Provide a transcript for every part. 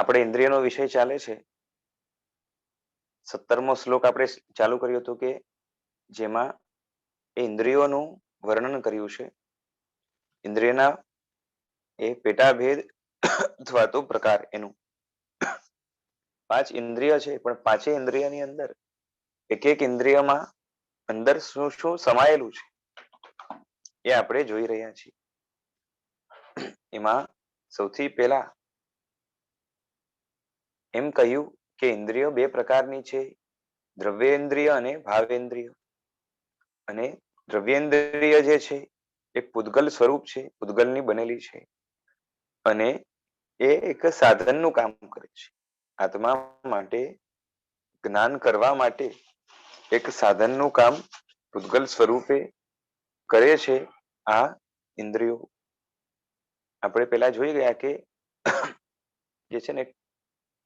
આપણે ઇન્દ્રિયનો વિષય ચાલે છે. 17મો શ્લોક આપણે ચાલુ કર્યો હતો કે જેમાં એ ઇન્દ્રિયોનું વર્ણન કર્યું છે. ઇન્દ્રિયના એ પેટાભેદ અથવા તો પ્રકાર એનું 5 ઇન્દ્રિય છે, પણ પાંચેય ઇન્દ્રિયની અંદર એક એક ઇન્દ્રિયમાં અંદર શું શું સમાયેલું છે એ આપણે જોઈ રહ્યા છીએ. એમાં સૌથી પહેલા એમ કહ્યું કે ઇન્દ્રિયો બે પ્રકારની છે, દ્રવ્યેન્દ્રિય અને ભાવેન્દ્રિય. અને દ્રવ્યેન્દ્રિય જે છે એક પૂદગલ સ્વરૂપ છે, પૂદગલની બનેલી છે, અને એ એક સાધનનું કામ કરે છે. આત્મા માટે જ્ઞાન કરવા માટે એક સાધનનું કામ પૂદગલ સ્વરૂપે કરે છે આ ઇન્દ્રિયો. આપણે પેલા જોઈ ગયા કે જે છે ને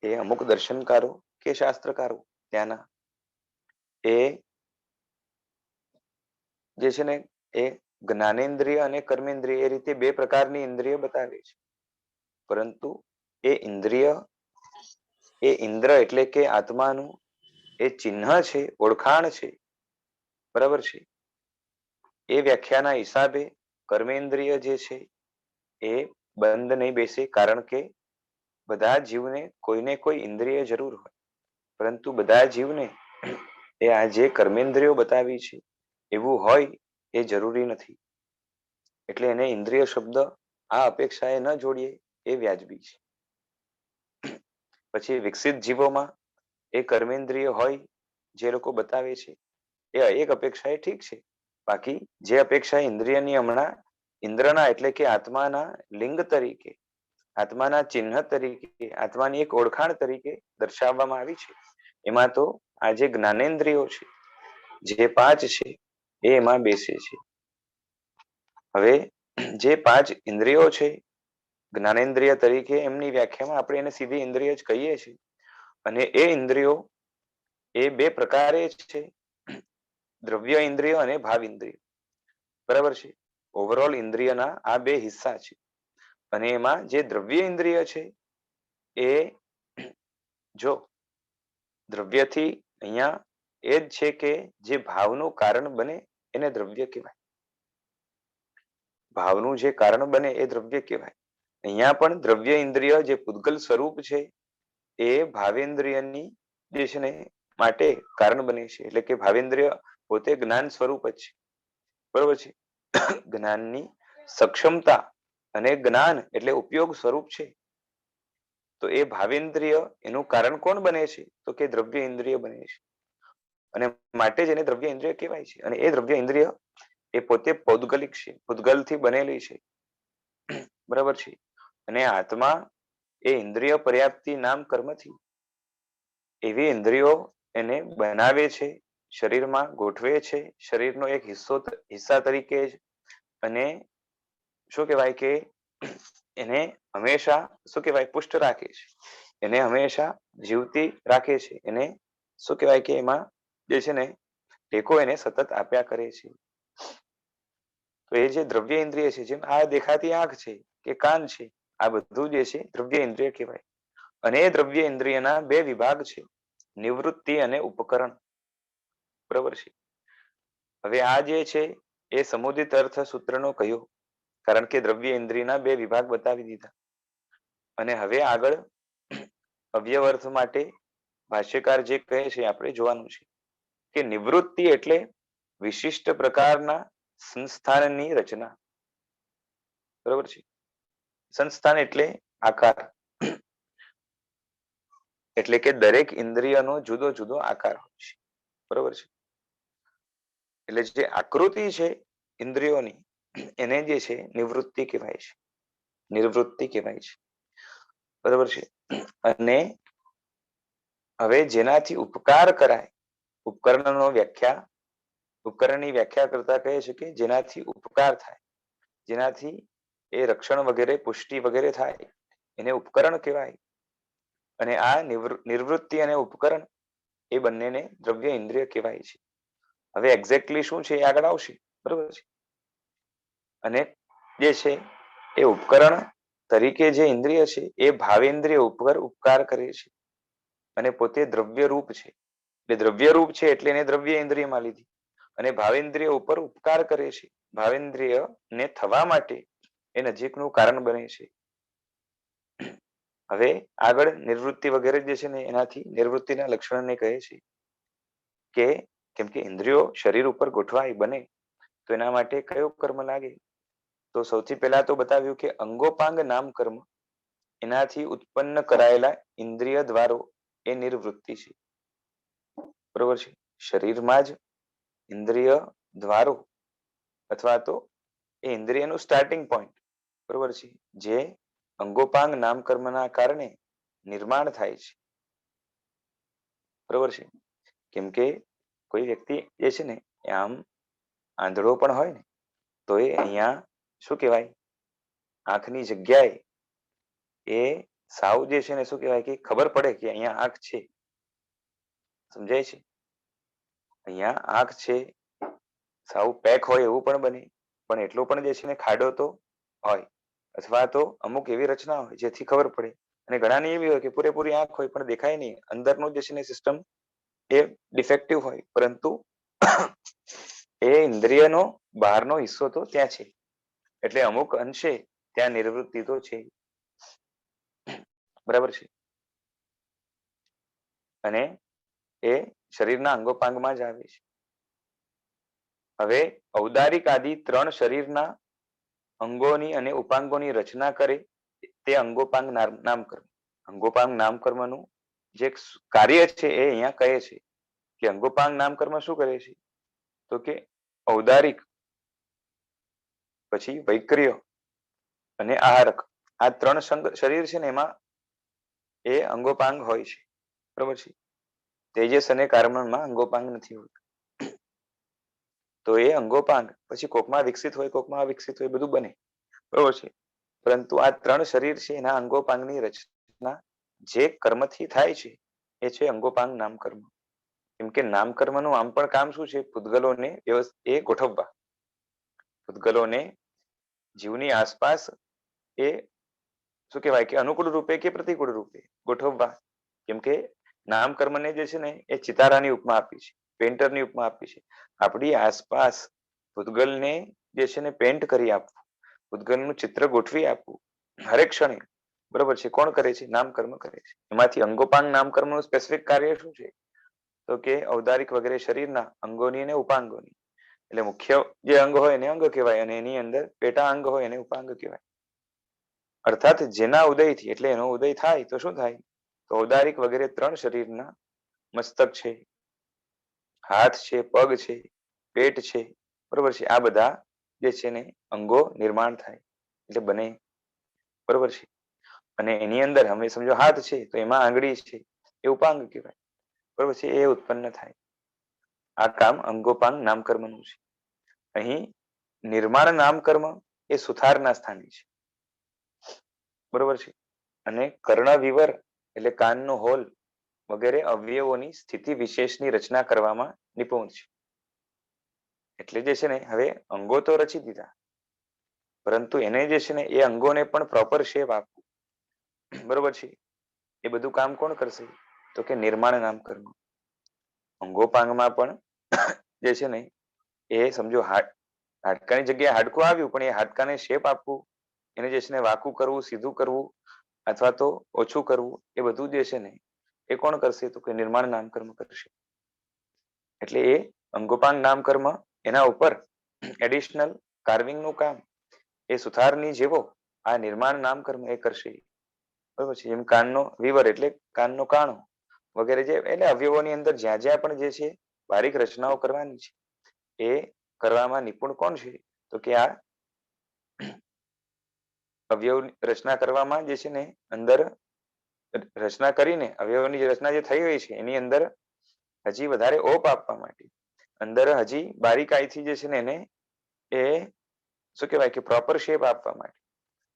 એ અમુક દર્શનકારો કે શાસ્ત્રકારો ત્યાંના એ જે છે ને એ જ્ઞાનેન્દ્રિય અને કર્મેન્દ્રિય એ રીતે બે પ્રકારની ઇન્દ્રિય બતાવે છે. પરંતુ એ ઇન્દ્રિય એ ઇન્દ્ર એટલે કે આત્માનું એ ચિહ્ન છે, ઓળખાણ છે, બરાબર છે. એ વ્યાખ્યાના હિસાબે કર્મેન્દ્રિય જે છે એ બંધ નહીં બેસે, કારણ કે બધા જીવને કોઈને કોઈ ઇન્દ્રિય જરૂર હોય, પરંતુ બધા જીવને એ આ જે કર્મેન્દ્રિયો બતાવી છે એવું હોય એ જરૂરી નથી. એટલે એને ઇન્દ્રિય શબ્દ આ અપેક્ષાએ ન જોડીએ એ વ્યાજબી છે. પછી વિકસિત જીવોમાં એ કર્મેન્દ્રિય હોય જે લોકો બતાવે છે એ એક અપેક્ષા એ ઠીક છે. બાકી જે અપેક્ષા ઇન્દ્રિયની હમણાં ઇન્દ્રના એટલે કે આત્માના લિંગ તરીકે, આત્માના ચિહ્ન તરીકે, આત્માની એક ઓળખાણ તરીકે દર્શાવવામાં આવી છે, એમાં તો આ જે જ્ઞાનેન્દ્રિયો છે જે 5 છે એ એમાં બેસે છે. હવે જે 5 ઇન્દ્રિયો છે જ્ઞાનેન્દ્રિય તરીકે, એમની વ્યાખ્યામાં આપણે એને સીધી ઇન્દ્રિય જ કહીએ છીએ. અને એ ઇન્દ્રિયો એ બે પ્રકારે છે, દ્રવ્ય ઇન્દ્રિય અને ભાવ ઇન્દ્રિય. બરાબર છે. ઓવરઓલ ઇન્દ્રિયના આ બે હિસ્સા છે. અને એમાં જે દ્રવ્ય ઇન્દ્રિય છે એ જો દ્રવ્યથી અહીંયા એ જ છે કે જે ભાવનું કારણ બને એને દ્રવ્ય કહેવાય. ભાવનું જે કારણ બને એ દ્રવ્ય કહેવાય. અહીંયા પણ દ્રવ્ય ઇન્દ્રિય જે પૂદગલ સ્વરૂપ છે એ ભાવેન્દ્રિયની જે છે ને માટે કારણ બને છે. એટલે કે ભાવેન્દ્રિય પોતે જ્ઞાન સ્વરૂપ જ છે, બરોબર છે. જ્ઞાનની સક્ષમતા અને જ્ઞાન એટલે ઉપયોગ સ્વરૂપ છે. તો એ ભાવેન્દ્રિય એનું કારણ કોણ બને છે? તો કે દ્રવ્ય ઇન્દ્રિય બને છે. અને માટે જ એને દ્રવ્ય ઇન્દ્રિય કહેવાય છે. અને એ દ્રવ્ય ઇન્દ્રિય એ પોતે પૌદ્ગલિક છે, પૂદગલથી બનેલી છે, બરાબર છે. અને આત્મા એ ઇન્દ્રિય પર્યાપ્તિ નામ કર્મથી એવી ઇન્દ્રિયો એને બનાવે છે, શરીરમાં ગોઠવે છે, શરીરનો એક હિસ્સા તરીકે જ. અને શું કહેવાય કે એને હંમેશા શું કહેવાય પુષ્ટ રાખે છે, એને હંમેશા જીવતી રાખે છે, એને શું કહેવાય કે એમાં જે છે ને ટેકો એને સતત આપ્યા કરે છે. તો એ જે દ્રવ્ય ઇન્દ્રિય છે, જેમ આ દેખાતી આંખ છે કે કાન છે, આ બધું જે છે દ્રવ્ય ઇન્દ્રિય કહેવાય. અને એ દ્રવ્ય ઇન્દ્રિયના બે વિભાગ છે, નિવૃત્તિ અને ઉપકરણ, બરાબર છે. હવે આ જે છે એ સમુદિત અર્થ સૂત્રનો કયો, કારણ કે દ્રવ્ય ઇન્દ્રિયના બે વિભાગ બતાવી દીધા. અને હવે આગળ અવયવ અર્થ માટે ભાષ્યકાર જે કહે છે આપણે જોવાનું છે કે નિવૃત્તિ એટલે વિશિષ્ટ પ્રકારના સંસ્થાનની રચના, બરોબર છે. સંસ્થાન એટલે આકાર, એટલે કે દરેક ઇન્દ્રિયનો જુદો જુદો આકાર હોય છે, બરોબર છે. એટલે જે આકૃતિ છે ઇન્દ્રિયોની એને જે છે નિવૃત્તિ કહેવાય છે, નિવૃત્તિ કહેવાય છે, બરોબર છે. અને હવે જેનાથી ઉપકાર કરાય, ઉપકરણનો વ્યાખ્યા, ઉપકરણની વ્યાખ્યા કરતા કહે છે કે જેનાથી ઉપકાર થાય, જેનાથી એ રક્ષણ વગેરે પુષ્ટિ વગેરે થાય એને ઉપકરણ કહેવાય. અને આ નિવૃત્તિ અને ઉપકરણ એ બંનેને દ્રવ્ય ઇન્દ્રિય કહેવાય છે. હવે એક્ઝેક્ટલી શું છે એ આગળ આવશે, બરોબર છે. અને જે છે એ ઉપકરણ તરીકે જે ઇન્દ્રિય છે એ ભાવેન્દ્રિય ઉપર ઉપકાર કરે છે અને પોતે દ્રવ્ય રૂપ છે. એટલે દ્રવ્ય રૂપ છે એટલે એને દ્રવ્ય ઇન્દ્રિયમાં લીધી અને ભાવેન્દ્રિય ઉપર ઉપકાર કરે છે. ભાવેન્દ્રિય ને થવા માટે એ નજીકનું કારણ બને છે. હવે આગળ નિવૃત્તિ વગેરે જે છે ને એનાથી નિવૃત્તિના લક્ષણને કહે છે કે કેમ કે ઇન્દ્રિયો શરીર ઉપર ગોઠવાય બને તો એના માટે કયો કર્મ લાગે? તો સૌથી પહેલા તો બતાવ્યું કે અંગોપાંગ નામ કર્મ એનાથી ઉત્પન્ન કરાયેલા ઇન્દ્રિય દ્વારો એ નિવૃત્તિ છે. બરોબર છે. શરીરમાં જ ઇન્દ્રિય દ્વારો અથવા તો એ ઇન્દ્રિયનું સ્ટાર્ટિંગ પોઈન્ટ બરોબર છે જે અંગોપાંગ નામ કર્મના કારણે નિર્માણ થાય છે. બરોબર છે. કેમ કે કોઈ વ્યક્તિ જે છે ને આમ આંધળો પણ હોય ને તો એ અહીંયા શું કહેવાય આંખની જગ્યાએ એ સાવ જે છે ને શું કહેવાય કે ખબર પડે કે અહીંયા આંખ છે. સમજાય છે? અહીંયા આંખ છે સાવ પેક હોય એવું પણ બને પણ એટલો પણ જે છે ને ખાડો તો હોય અથવા તો અમુક એવી રચના હોય જેથી ખબર પડે અને ઘણાની એવી હોય કે પૂરેપૂરી આંખ હોય પણ દેખાય નહીં અંદરનું જે છે ને સિસ્ટમ એ ડિફેક્ટિવ હોય પરંતુ એ ઇન્દ્રિયનો બહારનો હિસ્સો તો ત્યાં છે એટલે અમુક અંશે ત્યાં નિવૃત્તિ તો છે. બરાબર છે. અને એ શરીરના અંગોપાંગમાં જ આવે છે. હવે ઔદારિક આદિ ત્રણ શરીરના અંગોની અને ઉપાંગોની રચના કરે તે અંગોપાંગ નામ કર્મ. અંગોપાંગ નામ કર્મનું જે કાર્ય છે એ અહીંયા કહે છે કે અંગોપાંગ નામ કર્મ શું કરે છે તો કે ઔદારિક પછી વૈક્રિય અને આહારક આ ત્રણ શરીર છે ને એમાં એ અંગોપાંગ હોય છે. બરોબર છે. તેજસ અને કાર્બનમાં અંગોપાંગ નથી હોતું તો એ અંગોપાંગ પછી કોકમાં વિકસિત હોય કોકમાં અવિકસિત હોય બધું બને. બરોબર છે. પરંતુ આ ત્રણ શરીર છે એના અંગોપાંગની રચના જે કર્મથી થાય છે એ છે અંગોપાંગ નામ કર્મ. કેમ કે નામ કર્મનું આમ પણ કામ શું છે પૂતગલોને એ ગોઠવવા પૂતગલોને જીવની આસપાસ એ શું કહેવાય કે અનુકૂળ રૂપે કે પ્રતિકૂળ રૂપે ગોઠવવા. કેમ કે નામ કર્મને જે છે ને એ ચિતારાની ઉપમા આપી છે પેન્ટરની ઉપમા આપી છે. આપણી આસપાસ પૂતગલને જે છે ને પેન્ટ કરી આપવું પૂતગલનું ચિત્ર ગોઠવી આપવું હરેક ક્ષણે બરોબર છે કોણ કરે છે નામ કર્મ કરે છે. એમાંથી અંગોપાંગ નામ કર્મનું સ્પેસિફિક કાર્ય શું છે તો કે ઔદારિક વગેરે શરીરના અંગોની અને ઉપાંગોની એટલે મુખ્ય જે અંગ હોય એને અંગ કહેવાય અને એની અંદર પેટા અંગ હોય એને ઉપાંગ કહેવાય. અર્થાત જેના ઉદયથી એટલે એનો ઉદય થાય તો શું થાય તો ઔદારિક વગેરે ત્રણ શરીરના મસ્તક છે હાથ છે પગ છે પેટ છે બરોબર છે આ બધા જે છે ને અંગો નિર્માણ થાય એટલે બને. બરોબર છે. અને એની અંદર અમે સમજો હાથ છે તો એમાં આંગળી છે એ ઉપાંગ કહેવાય. બરોબર છે. એ ઉત્પન્ન થાય. આ કામ અંગોપાંગ નામ કર્મનું છે. અહીં નિર્માણ નામ કર્મ એ સુથારના સ્થાને છે. બરોબર છે. અને કર્ણવિવર એટલે કાનનો હોલ વગેરે અવયવોની સ્થિતિ વિશેષની રચના કરવામાં નિપુણ છે. એટલે જે છે ને હવે અંગો તો રચી દીધા પરંતુ એને જે છે ને એ અંગોને પણ પ્રોપર શેપ આપવું બરોબર છે. એ બધું કામ કોણ કરશે તો કે નિર્માણ નામ કર્મ. અંગોપાંગમાં પણ જે છે ને એ સમજો હાડકાની જગ્યાએ હાડકું આવ્યું પણ એ હાડકાને શેપ આપવું એને જે છે ને વાકું કરવું સીધું કરવું અથવા તો ઓછું કરવું એ બધું જે છે ને એ કોણ કરશે તો કે નિર્માણ નામ કર્મ કરશે. એટલે એ અંગોપાંગ નામ કર્મ એના ઉપર એડિશનલ કાર્વિંગનું કામ એ સુથારની જેવો આ નિર્માણ નામ કર્મ એ કરશે. બરોબર છે. એમ કાનનો વિવર એટલે કાનનો કાણો વગેરે જે એટલે અવયવોની અંદર જ્યાં જ્યાં પણ જે છે બારીક રચનાઓ કરવાની છે એ કરવામાં નિપુણ કોણ છે તો કે આ અવયવ રચના કરવામાં જે છે ને અંદર રચના કરીને અવયવોની રચના જે થઈ હોય છે એની અંદર હજી વધારે ઓપ આપવા માટે અંદર હજી બારીકાઈથી જે છે ને એને એ શું કહેવાય કે પ્રોપર શેપ આપવા માટે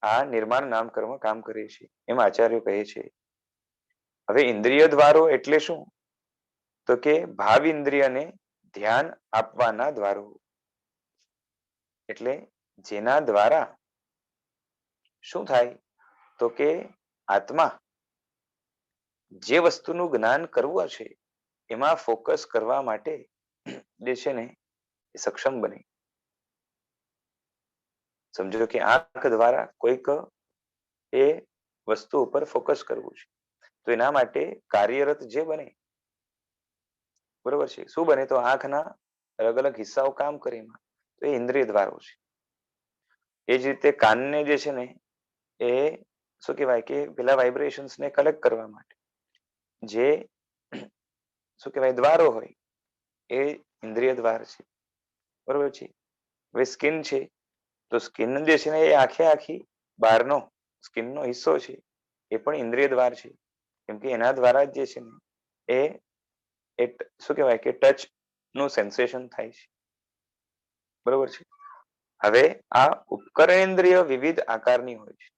આ નિર્માણ નામ કર્મ કામ કરે છે એમ આચાર્યો કહે છે. હવે ઇન્દ્રિય દ્વારો એટલે શું તો કે ભાવ ઇન્દ્રિયને ધ્યાન આપવાના દ્વારો એટલે જેના દ્વારા શું થાય તો કે આત્મા જે વસ્તુનું જ્ઞાન કરવું છે એમાં ફોકસ કરવા માટે જે છે ને એ સક્ષમ બને. સમજો કે આંખ દ્વારા કોઈક એ વસ્તુ ઉપર ફોકસ કરવું છે તો એના માટે કાર્યરત જે બને, બરોબર છે, શું બને? તો આંખના અલગ અલગ હિસ્સાઓ કામ કરે એમાં, તો એ ઇન્દ્રિય દ્વારો છે. એ જ રીતે કાનને જે છે ને એ શું કહેવાય કે પેલા વાઇબ્રેશન્સ ને કલેક્ટ કરવા માટે જે શું કહેવાય દ્વારો હોય એ ઇન્દ્રિય દ્વાર છે, બરોબર છે. હવે સ્કિન છે તો સ્કિન જે છે ને એ આખી બહારનો સ્કિનનો હિસ્સો છે એ પણ ઇન્દ્રિય દ્વાર છે, કેમ કે એના દ્વારા જ જે છે ને એ શું કહેવાય કે ટચ નું સેન્સેશન થાય છે, બરોબર છે. હવે આ ઉપકરણેન્દ્રિય વિવિધ આકારની હોય છે,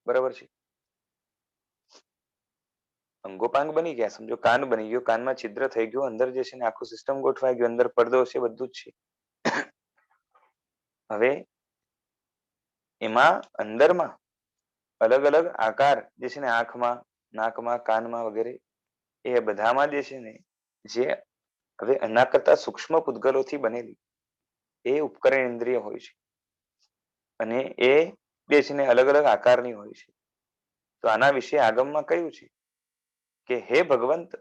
બરાબર છે. અંગોપાંગ બની ગયા. સમજો કાન બની ગયો, કાનમાં છિદ્ર થઈ ગયું, અંદર જે છે ને આખું સિસ્ટમ ગોઠવાઈ ગયું, અંદર પડદો છે, બધું જ છે. હવે એમાં અંદરમાં અલગ અલગ આકાર જે છે ને આંખમાં, નાકમાં, કાનમાં વગેરે એ બધામાં જે છે ને જે હવે એના કરતા સૂક્ષ્મ પૂતગલોથી બનેલી એ ઉપકરણ ઇન્દ્રિય હોય છે અને એ જે છે ને અલગ અલગ આકારની હોય છે. તો આના વિશે આગમમાં કહ્યું છે કે હે ભગવંત,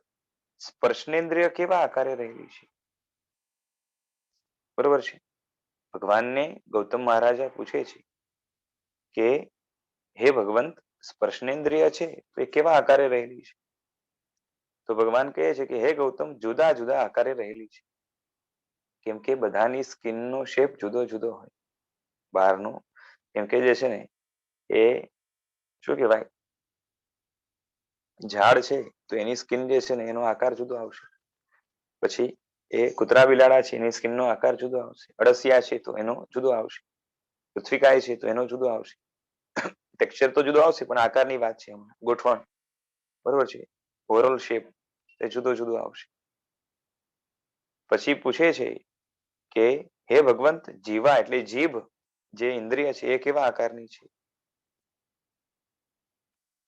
સ્પર્શનેન્દ્રિય કેવા આકારે રહેલી છે, બરોબર છે. ભગવાનને ગૌતમ મહારાજા પૂછે છે કે હે ભગવંત, સ્પર્શનેન્દ્રિય છે તો એ કેવા આકારે રહેલી છે? તો ભગવાન કહે છે કે હે ગૌતમ, જુદા જુદા આકારે રહેલી છે, કેમ કે બધાની સ્કિનનો શેપ જુદો જુદો હોય બહારનો. કેમ કે જે છે ને એ શું કહેવાય, ઝાડ છે તો એની સ્કિન જે છે ને એનો આકાર જુદો આવશે. પછી એ કૂતરા બિલાડા છે એની સ્કિનનો આકાર જુદો આવશે. અળસિયા છે તો એનો જુદો આવશે. પૃથ્વીકાય છે તો એનો જુદો આવશે. ટેક્સચર તો જુદો આવશે પણ આકારની વાત છે, ગોઠવણ, બરોબર છે. ઓવરઓલ શેપ એ જુદો જુદો આવશે. પછી પૂછે છે કે હે ભગવંત, જીવા એટલે જીભ જે ઇન્દ્રિય છે એ કેવા આકારની છે?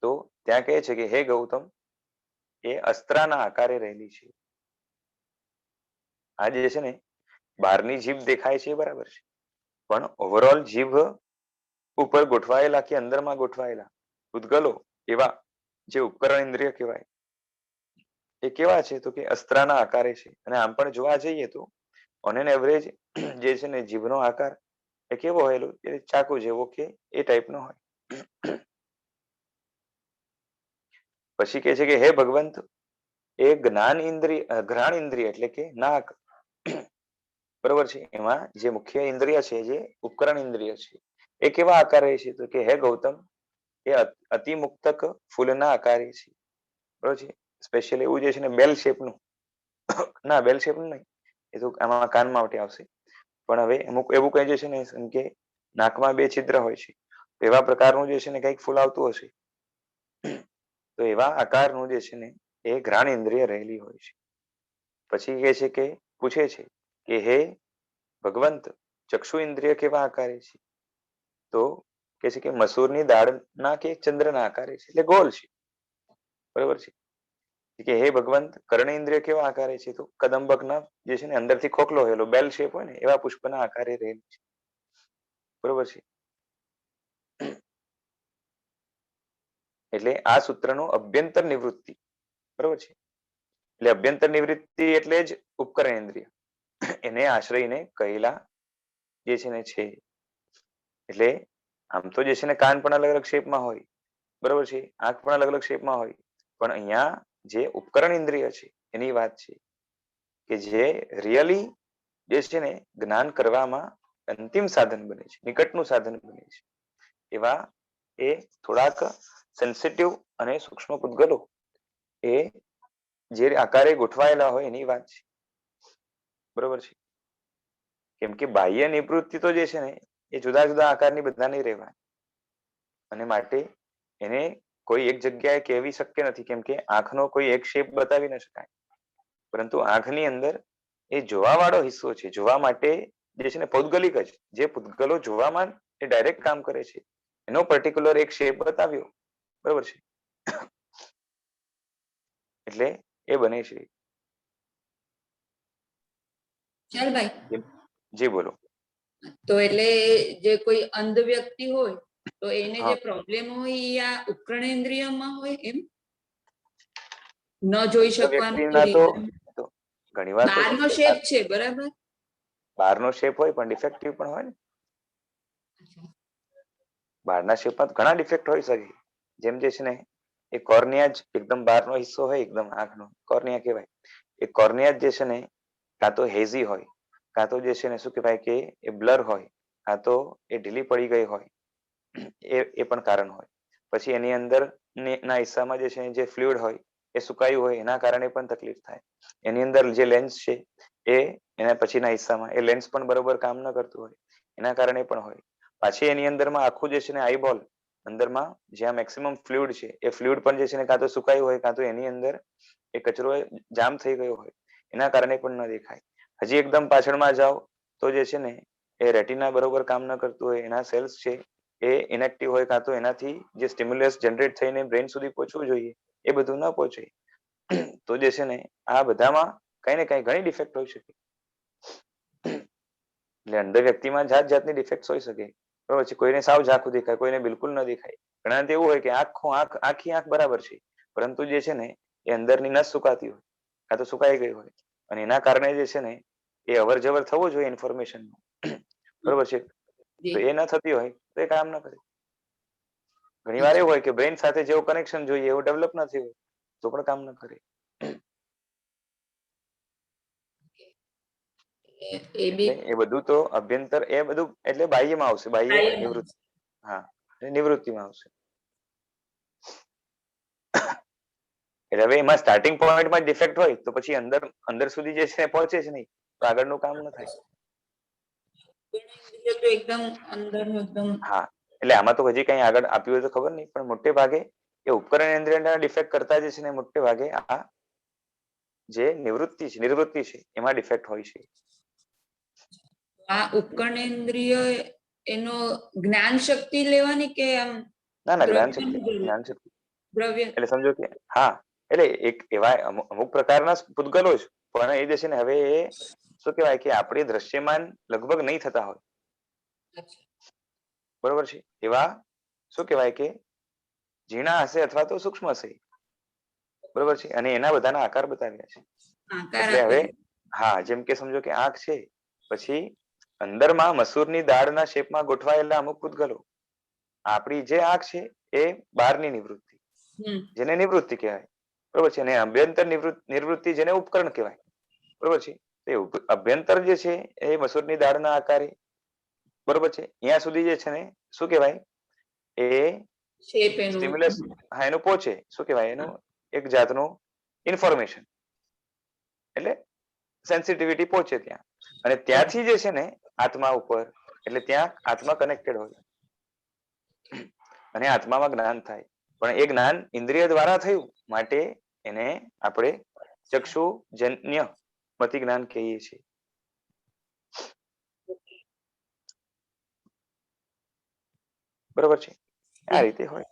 તો ત્યાં કહે છે કે હે ગૌતમ, એ અસ્ત્રાના આકારે રહેલી છે. આ જે છે ને બહારની જીભ દેખાય છે બરાબર છે, પણ ઓવરઓલ જીભ ઉપર ગોઠવાયેલા કે અંદરમાં ગોઠવાયેલા ઉદ્ગલો એવા જે ઉપકરણ ઇન્દ્રિય કહેવાય એ કેવા છે? તો કે અસ્ત્રાના આકારે છે. અને આમ પણ જોવા જઈએ તો ઓન એન એવરેજ જે છે ને જીભનો આકાર એ કેવો હોયલો, એ ચાકુ જેવો કે એ ટાઈપનો હોય. પછી કે છે કે હે ભગવંત, એ જ્ઞાન ઇન્દ્રિય, ઘ્રાણ ઇન્દ્રિય એટલે કે નાક, બરોબર છે, એમાં જે મુખ્ય ઇન્દ્રિય છે જે ઉપકરણ ઇન્દ્રિય છે એ કેવા આકારે છે? તો કે હે ગૌતમ, એ અતિમુક્તક ફૂલના આકારે છે, બરોબર છે. સ્પેશિયલી એવું જે છે ને બેલ શેપનું, ના બેલ શેપનું નહીં, એ તો આમાં કાનમાં આવશે. પણ હવે અમુક એવું કઈ જે છે ને કે નાકમાં બે છિદ્ર હોય છે, એવા પ્રકારનું જે છે ને કંઈક ફૂલ આવતું હશે, તો એવા આકારનું જે છે ને એ ઘ્રાણ ઇન્દ્રિય રહેલી હોય છે. પછી કહે છે કે પૂછે છે કે હે ભગવંત, ચક્ષુ ઇન્દ્રિય કેવા આકારે છે? તો કે છે કે મસૂરની દાળના કે ચંદ્રના આકારે છે, એટલે ગોલ છે, બરોબર છે. કે હે ભગવંત, કર્ણેન્દ્રિય કેવા આકારે છે? તો કદંબકના જે છે ને અંદરથી ખોખલો હોયેલો બેલ શેપ હોય ને એવા પુષ્પના આકારે રહેલી છે, બરોબર છે. એટલે આ સૂત્રનું અભ્યંતર નિવૃત્તિ, બરોબર છે. એટલે અભ્યંતર નિવૃત્તિ એટલે જ ઉપકરણ ઇન્દ્રિય, એને આશ્રયને કહેલા જે છે ને છે. એટલે આમ તો જે છે ને કાન પણ અલગ અલગ શેપમાં હોય, બરોબર છે, આંખ પણ અલગ અલગ શેપમાં હોય, પણ અહીંયા જે ઉપકરણ ઇન્દ્રિય છે એની વાત છે કે જે રિયલી જે છે ને જ્ઞાન કરવામાં અંતિમ સાધન બને છે, નિકટનું સાધન બને છે. એવા એ થોડાક સેન્સિટિવ અને સૂક્ષ્મ પૂતગલો એ જે આકારે ગોઠવાયેલા હોય એની વાત છે, બરોબર છે. કેમ કે બાહ્ય નિવૃત્તિ તો જે છે ને એ જુદા જુદા આકારની બધા નહીં રહેવાય, અને માટે એને કોઈ એક જગ્યાએ કહેવી શક્ય નથી, કેમ કે આંખનો કોઈ એક શેપ બતાવી ન શકાય. પરંતુ આંખની અંદર એ જોવા વાળો હિસ્સો છે, જોવા માટે જે છે ને પૌદ્ગલિક જ, જે પૂતગલો જોવામાં એ ડાયરેક્ટ કામ કરે છે એનો પર્ટિક્યુલર એક શેપ બતાવ્યો, બરોબર છે, એટલે એ બને છે. ચાલ ભાઈ, જી બોલો. તો એટલે જે કોઈ અંધ વ્યક્તિ હોય તો એને જે હા પ્રોબ્લેમ હોય એ આ ઉપકરણેન્દ્રિયમાં હોય એમ, ન જોઈ શકવાનું વ્યક્તિના તો રીઝન ઘણીવાર તો બહારનો શું શેપ છે, બરાબર? બહારનો શેપ હોય પણ ડિફેક્ટિવ પણ હોય ને. બહારના શેપમાં ઘણા ડિફેક્ટ હોઈ શકે. જેમ જે છે ને એ કોર્નિયા જ એકદમ બહારનો હિસ્સો હોય, એકદમ આંખનો કોર્નિયા કહેવાય. એ કોર્નિયા જે છે ને કાં તો હેઝી હોય, કાં તો જે છે ને શું કહેવાય કે એ બ્લર હોય, કાં તો એ ઢીલી પડી ગઈ હોય, એ પણ કારણ હોય. પછી એની અંદર ના હિસ્સામાં જે છે જે ફ્લુઇડ હોય એ સુકાયું હોય, એના કારણે પણ તકલીફ થાય. એની અંદર જે લેન્સ છે એ એના પછીના હિસ્સામાં એ લેન્સ પણ બરોબર કામ ન કરતું હોય, એના કારણે પણ હોય. પાછી એની અંદરમાં આખું જે છે ને આઈબોલ અંદરમાં જ્યાં મેક્સિમમ ફ્લુઇડ છે એ ફ્લુઇડ પણ જે છે ને કાં તો સુકાયું હોય, કાં તો એની અંદર એ કચરો જામ થઈ ગયો હોય, એના કારણે પણ ન દેખાય. હજી એકદમ પાછળમાં જાઓ તો જે છે ને એ રેટિના બરોબર કામ ન કરતું હોય, એના સેલ્સ છે એ ઇનેક્ટિવ હોય, કાં તો એનાથી જે સ્ટિમ્યુલસ જનરેટ થઈને બ્રેન સુધી પહોંચવું જોઈએ એ બધું ન પહોંચે. તો જે છે ને આ બધામાં કઈ ને કઈ ઘણી ડિફેક્ટ હોઈ શકે. એટલે અંધ વ્યક્તિમાં જાત જાતની ડિફેક્ટ હોઈ શકે, બરોબર છે. કોઈને સાવ ઝાખું દેખાય, કોઈને બિલકુલ ન દેખાય. ઘણા એવું હોય કે આખી આંખ બરાબર છે, પરંતુ જે છે ને એ અંદરની નસ સુકાતી હોય, કાં તો સુકાઈ ગઈ હોય, અને એના કારણે જે છે ને એ અવર જવર થવો જોઈએ ઇન્ફોર્મેશન, બરોબર છે, તો એ ન થતી હોય તો એ કામ ન કરે. ઘણી વાર એવું હોય કે બ્રેન સાથે જેવું કનેક્શન જોઈએ એવું ડેવલપ ન થયું હોય તો પણ કામ ન કરે. એ બી એ બધું તો અભ્યંતર, એ બધું એટલે બાહ્યમાં આવશે, બાહ્ય નિવૃત્તિ. હા, નિવૃત્તિમાં આવશે. એટલે હવે એમાં સ્ટાર્ટિંગ પોઈન્ટમાં ડિફેક્ટ હોય તો પછી અંદર સુધી જે છે પહોંચે જ નહીં, તો આગળનું કામ ન થાય. તો એકદમ અંદરનું એકદમ. હા, એટલે આમાં તો હજી કઈ આગળ આપ્યું હોય તો ખબર નહીં, પણ મોટે ભાગે એ ઉપકરણ ઇન્દ્રિયના ડિફેક્ટ કરતા જે છે ને મોટે ભાગે આ જે નિવૃત્તિ છે એમાં ડિફેક્ટ હોય છે. આ ઉપકરણેન્દ્રિય એનો જ્ઞાન શક્તિ લેવાની કે આમ ના ના, જ્ઞાન શક્તિ, દ્રવ્ય જ્ઞાન શક્તિ દ્રવ્ય એટલે સમજો કે હા, એટલે એક એવા અમુક પ્રકારના પૂતગલો જ, પણ એ જે છે ને હવે એ શું કહેવાય કે આપણે દ્રશ્યમાન લગભગ નહીં થતા હોય, બરોબર છે. એવા શું કહેવાય કે ઝીણા હશે અથવા તો સૂક્ષ્મ હશે, બરોબર છે, અને એના બધાના આકાર બતાવ્યા છે. આકાર એટલે હવે આપેલો. હા, જેમ કે સમજો કે આંખ છે, પછી અંદરમાં મસૂરની દાળના શેપમાં ગોઠવાયેલા અમુક પૂતગલો. આપણી જે આંખ છે એ બહારની નિવૃત્તિ, જેને નિવૃત્તિ કહેવાય, બરોબર છે, અને અભ્યંતર નિવૃત્તિ જેને ઉપકરણ કહેવાય, બરોબર છે. એ અભ્યંતર જે છે એ મસૂરની દાળના આકારે, બરોબર છે, અહીંયા સુધી જે છે ને શું કહેવાય એ શેપ એનું. સ્ટિમ્યુલસ, હા, એનું પહોંચે, શું કહેવાય એનું એક જાતનું ઇન્ફોર્મેશન, એટલે સેન્સિટિવિટી પહોંચે ત્યાં, અને ત્યાંથી જે છે ને આત્મા ઉપર, એટલે ત્યાં આત્મા કનેક્ટેડ હોય અને આત્મામાં જ્ઞાન થાય. પણ એ જ્ઞાન ઇન્દ્રિય દ્વારા થયું માટે એને આપણે ચક્ષુજન્ય મતિ જ્ઞાન કહીએ છીએ. બરોબર છે, આ રીતે હોય.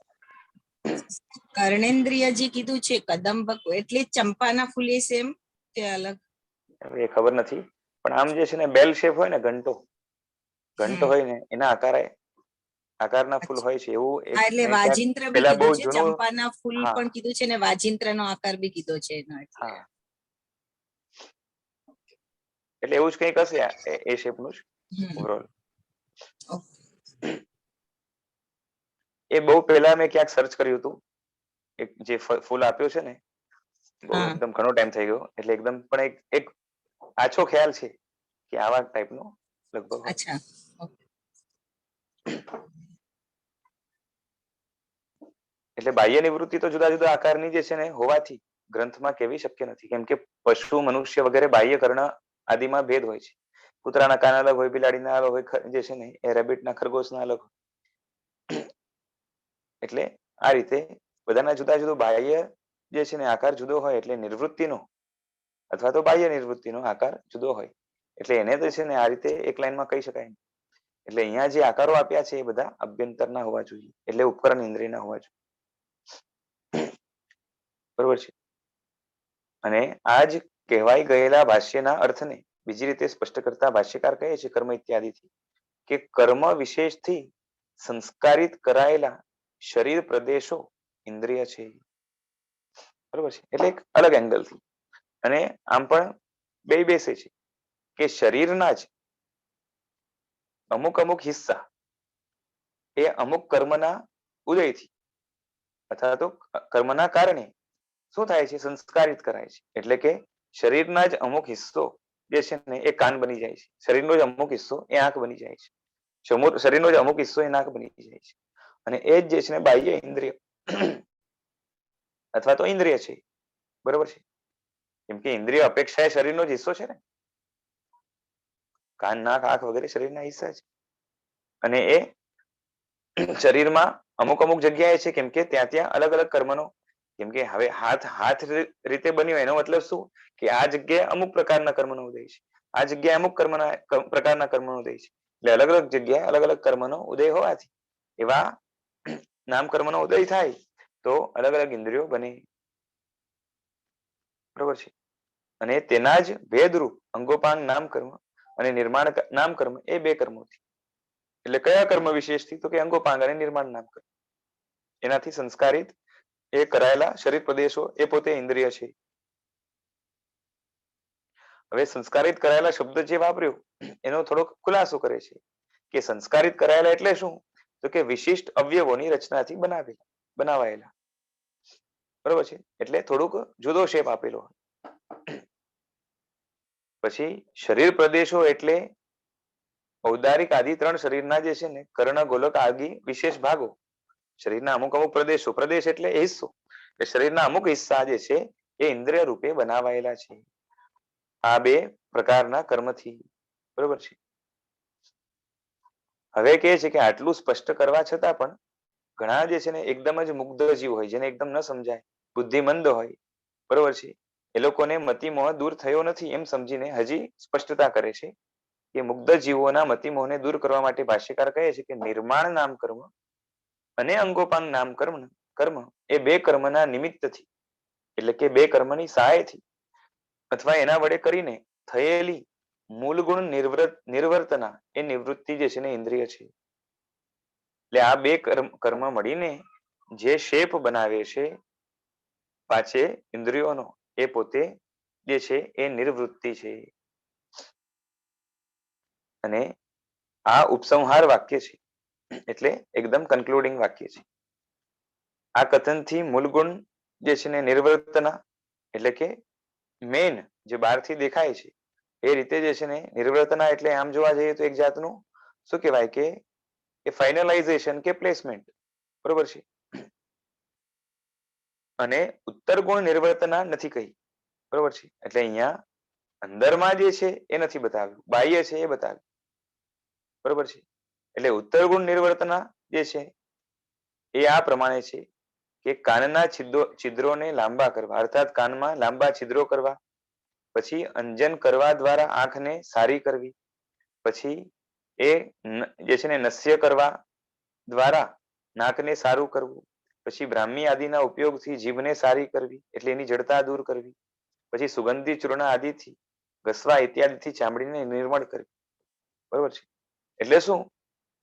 કર્ણેન્દ્રિય જે કીધું છે કદંબ એટલે ચંપાના ફૂલે સેમ કે અલગ? એ ખબર નથી, પણ આમ જે છે ને બેલ શેપ હોય ને, ઘંટો હોય ને એના આકારના ફૂલ હોય છે એવું એક હા, એટલે મેં ક્યાંક વાજિંત્ર બી પેલા બહુ કીધું છે, જૂનું, ચંપાના ફૂલ હા પણ કીધું છે ને વાજિંત્રનો આકાર બી કીધો છે એનો, એટલે હા, એટલે એવું જ કંઈક હશે એ શેપનું જ ઓવરઓલ. એ બહુ પહેલા મેં ક્યાંક સર્ચ કર્યું હતું, એક જે ફૂલ આપ્યો છે ને, બહુ હા. એકદમ ઘણો ટાઈમ થઈ ગયો, એટલે એકદમ પણ એક આછો ખ્યાલ છે કે આવા ટાઈપનો લગભગ હોય. અચ્છા. એટલે બાહ્ય નિવૃત્તિ તો જુદા જુદા આકારની જે છે ને હોવાથી ગ્રંથમાં કેવી શક્ય નથી, કેમ કે પશુ, મનુષ્ય વગેરે બાહ્ય કર્ણ આદિમાં ભેદ હોય છે. કૂતરાના કાન અલગ હોય, બિલાડીના અલગ હોય, જે છે ને એ રેબિટના, ખરગોશના અલગ હોય. એટલે આ રીતે બધાના જુદા જુદા બાહ્ય જે છે ને આકાર જુદો હોય, એટલે નિવૃત્તિનો અથવા તો બાહ્ય નિવૃત્તિનો આકાર જુદો હોય. એટલે એને તો છે ને આ રીતે એક લાઈનમાં કહી શકાય નહીં. એટલે અહીંયા જે આકારો આપ્યા છે એ બધા અભ્યંતરના હોવા જોઈએ, એટલે ઉપકરણ ઇન્દ્રિયના હોવા જોઈએ. બરોબર છે. અને આ જ કહેવાઈ ગયેલા ભાષ્યના અર્થને બીજી રીતે સ્પષ્ટ કરતા ભાષ્યકાર કહે છે કર્મ ઇત્યાદિથી કે કર્મ વિશેષથી સંસ્કારિત કરાયેલા શરીર પ્રદેશો ઇન્દ્રિય છે. બરોબર છે. એટલે એક અલગ એંગલથી અને આમ પણ બે બેસે છે કે શરીરના જ અમુક અમુક હિસ્સા એ અમુક કર્મના ઉદયથી અથવા તો કર્મના કારણે શું થાય છે? સંસ્કારિત કરાય છે. એટલે કે શરીરના જ અમુક હિસ્સો જે છે ને એ કાન બની જાય છે, શરીરનો જ અમુક હિસ્સો એ આંખ બની જાય છે, શરીરનો જ અમુક હિસ્સો એ નાક બની જાય છે. અને એ જ જે છે ને બાહ્ય ઇન્દ્રિય અથવા તો ઇન્દ્રિય છે. બરોબર છે. કેમ કે ઇન્દ્રિય અપેક્ષા એ શરીરનો જ હિસ્સો છે ને. કાન, નાક, આંખ વગેરે શરીરના હિસ્સા છે. અને એ શરીરમાં અમુક અમુક જગ્યાએ છે કેમ કે ત્યાં ત્યાં અલગ અલગ કર્મનો, કેમ કે હવે હાથ રીતે બન્યો એનો મતલબ શું કે આ જગ્યાએ અમુક પ્રકારના કર્મનો ઉદય છે, આ જગ્યાએ અમુક પ્રકારના કર્મનો ઉદય છે. એટલે અલગ અલગ જગ્યાએ અલગ અલગ કર્મનો ઉદય હોવાથી એવા નામ કર્મનો ઉદય થાય તો અલગ અલગ ઇન્દ્રિયો બને. બરોબર છે. અને તેના જ ભેદરૂપ અંગોપાંગ નામ કર્મ અને નિર્માણ નામ કર્મ એ બે કર્મોથી. એટલે કયા કર્મ વિશેષથી? તો કે અંગોપાંગ અને નિર્માણ નામ કર્મ. એનાથી સંસ્કારિત એ કરાયેલા શરીર પ્રદેશો એ પોતે ઇન્દ્રિય છે. હવે સંસ્કારિત કરાયેલા શબ્દ જે વાપર્યો એનો થોડોક ખુલાસો કરે છે કે સંસ્કારિત કરાયેલા એટલે શું? તો કે વિશિષ્ટ અવયવોની રચનાથી બનાવાયેલા. બરોબર છે. એટલે થોડુંક જુદો શેપ આપેલો. પછી શરીર પ્રદેશો એટલે ઔદારિક આદિ ત્રણ શરીરના જે છે ને કર્ણ, ગોલક આદિ વિશેષ ભાગો, શરીરના અમુક અમુક પ્રદેશો, પ્રદેશ એટલે હિસ્સો, એ શરીરના અમુક હિસ્સા જે છે એ ઇન્દ્રિય રૂપે બનાવાયેલા છે આ બે પ્રકારના કર્મથી. બરોબર છે. હવે કહે છે કે આટલું સ્પષ્ટ કરવા છતાં પણ ઘણા જે છે ને એકદમ જ મુગ્ધ જીવ હોય, જેને એકદમ ન સમજાય, બુદ્ધિમંદ હોય, બરોબર છે, એ લોકોને મતિમોહ દૂર થયો નથી એમ સમજીને હજી સ્પષ્ટતા કરે છે કે મુગ્ધ જીવોના મતિમોહને દૂર કરવા માટે ભાષ્યકાર કહે છે કે નિર્માણ નામ કર્મ અને અંગોપાંગ નામ કર્મ એ બે કર્મના નિમિત્તથી, એટલે કે બે કર્મની સહાયથી અથવા એના વડે કરીને થયેલી મૂળ ગુણ નિર્વર્તના એ નિવૃત્તિ જે છે ને ઇન્દ્રિય છે. એટલે આ બે કર્મ મળીને જે શેપ બનાવે છે પાછે ઇન્દ્રિયોનો એ પોતે જે છે એ નિર્વૃત્તિ છે. અને આ ઉપસંહાર વાક્ય છે, એટલે એકદમ કન્ક્લુડિંગ વાક્ય છે. આ કથનથી મૂળ ગુણ જે છે ને નિર્વર્તના એટલે કે મેન જે બહારથી દેખાય છે એ રીતે જે છે ને નિર્વર્તના એટલે આમ જોવા જઈએ તો એક જાતનું શું કહેવાય કે ફાઇનલાઇઝેશન કે પ્લેસમેન્ટ. બરોબર છે. અને ઉત્તર ગુણ નિર્વર્તના નથી કહી. બરોબર છે. એટલે અહીંયા અંદરમાં જે છે એ નથી બતાવ્યું, બાહ્ય છે એ બતાવ્યું. બરોબર છે. એટલે ઉત્તર ગુણ નિર્વર્તના જે છે એ આ પ્રમાણે છે કે કાનના છિદ્રોને લાંબા કરવા, અર્થાત કાનમાં લાંબા છિદ્રો કરવા, પછી અંજન કરવા દ્વારા આંખને સારી કરવી, પછી એ જે છે ને નસ્ય કરવા દ્વારા નાકને સારું કરવું, પછી બ્રાહ્મી આદિના ઉપયોગથી જીભને સારી કરવી એટલે એની જડતા દૂર કરવી, પછી સુગંધી ચૂર્ણ આદિથી ઘસવા ઇત્યાદિથી ચામડીને નિર્મળ કરવી. બરોબર છે. એટલે શું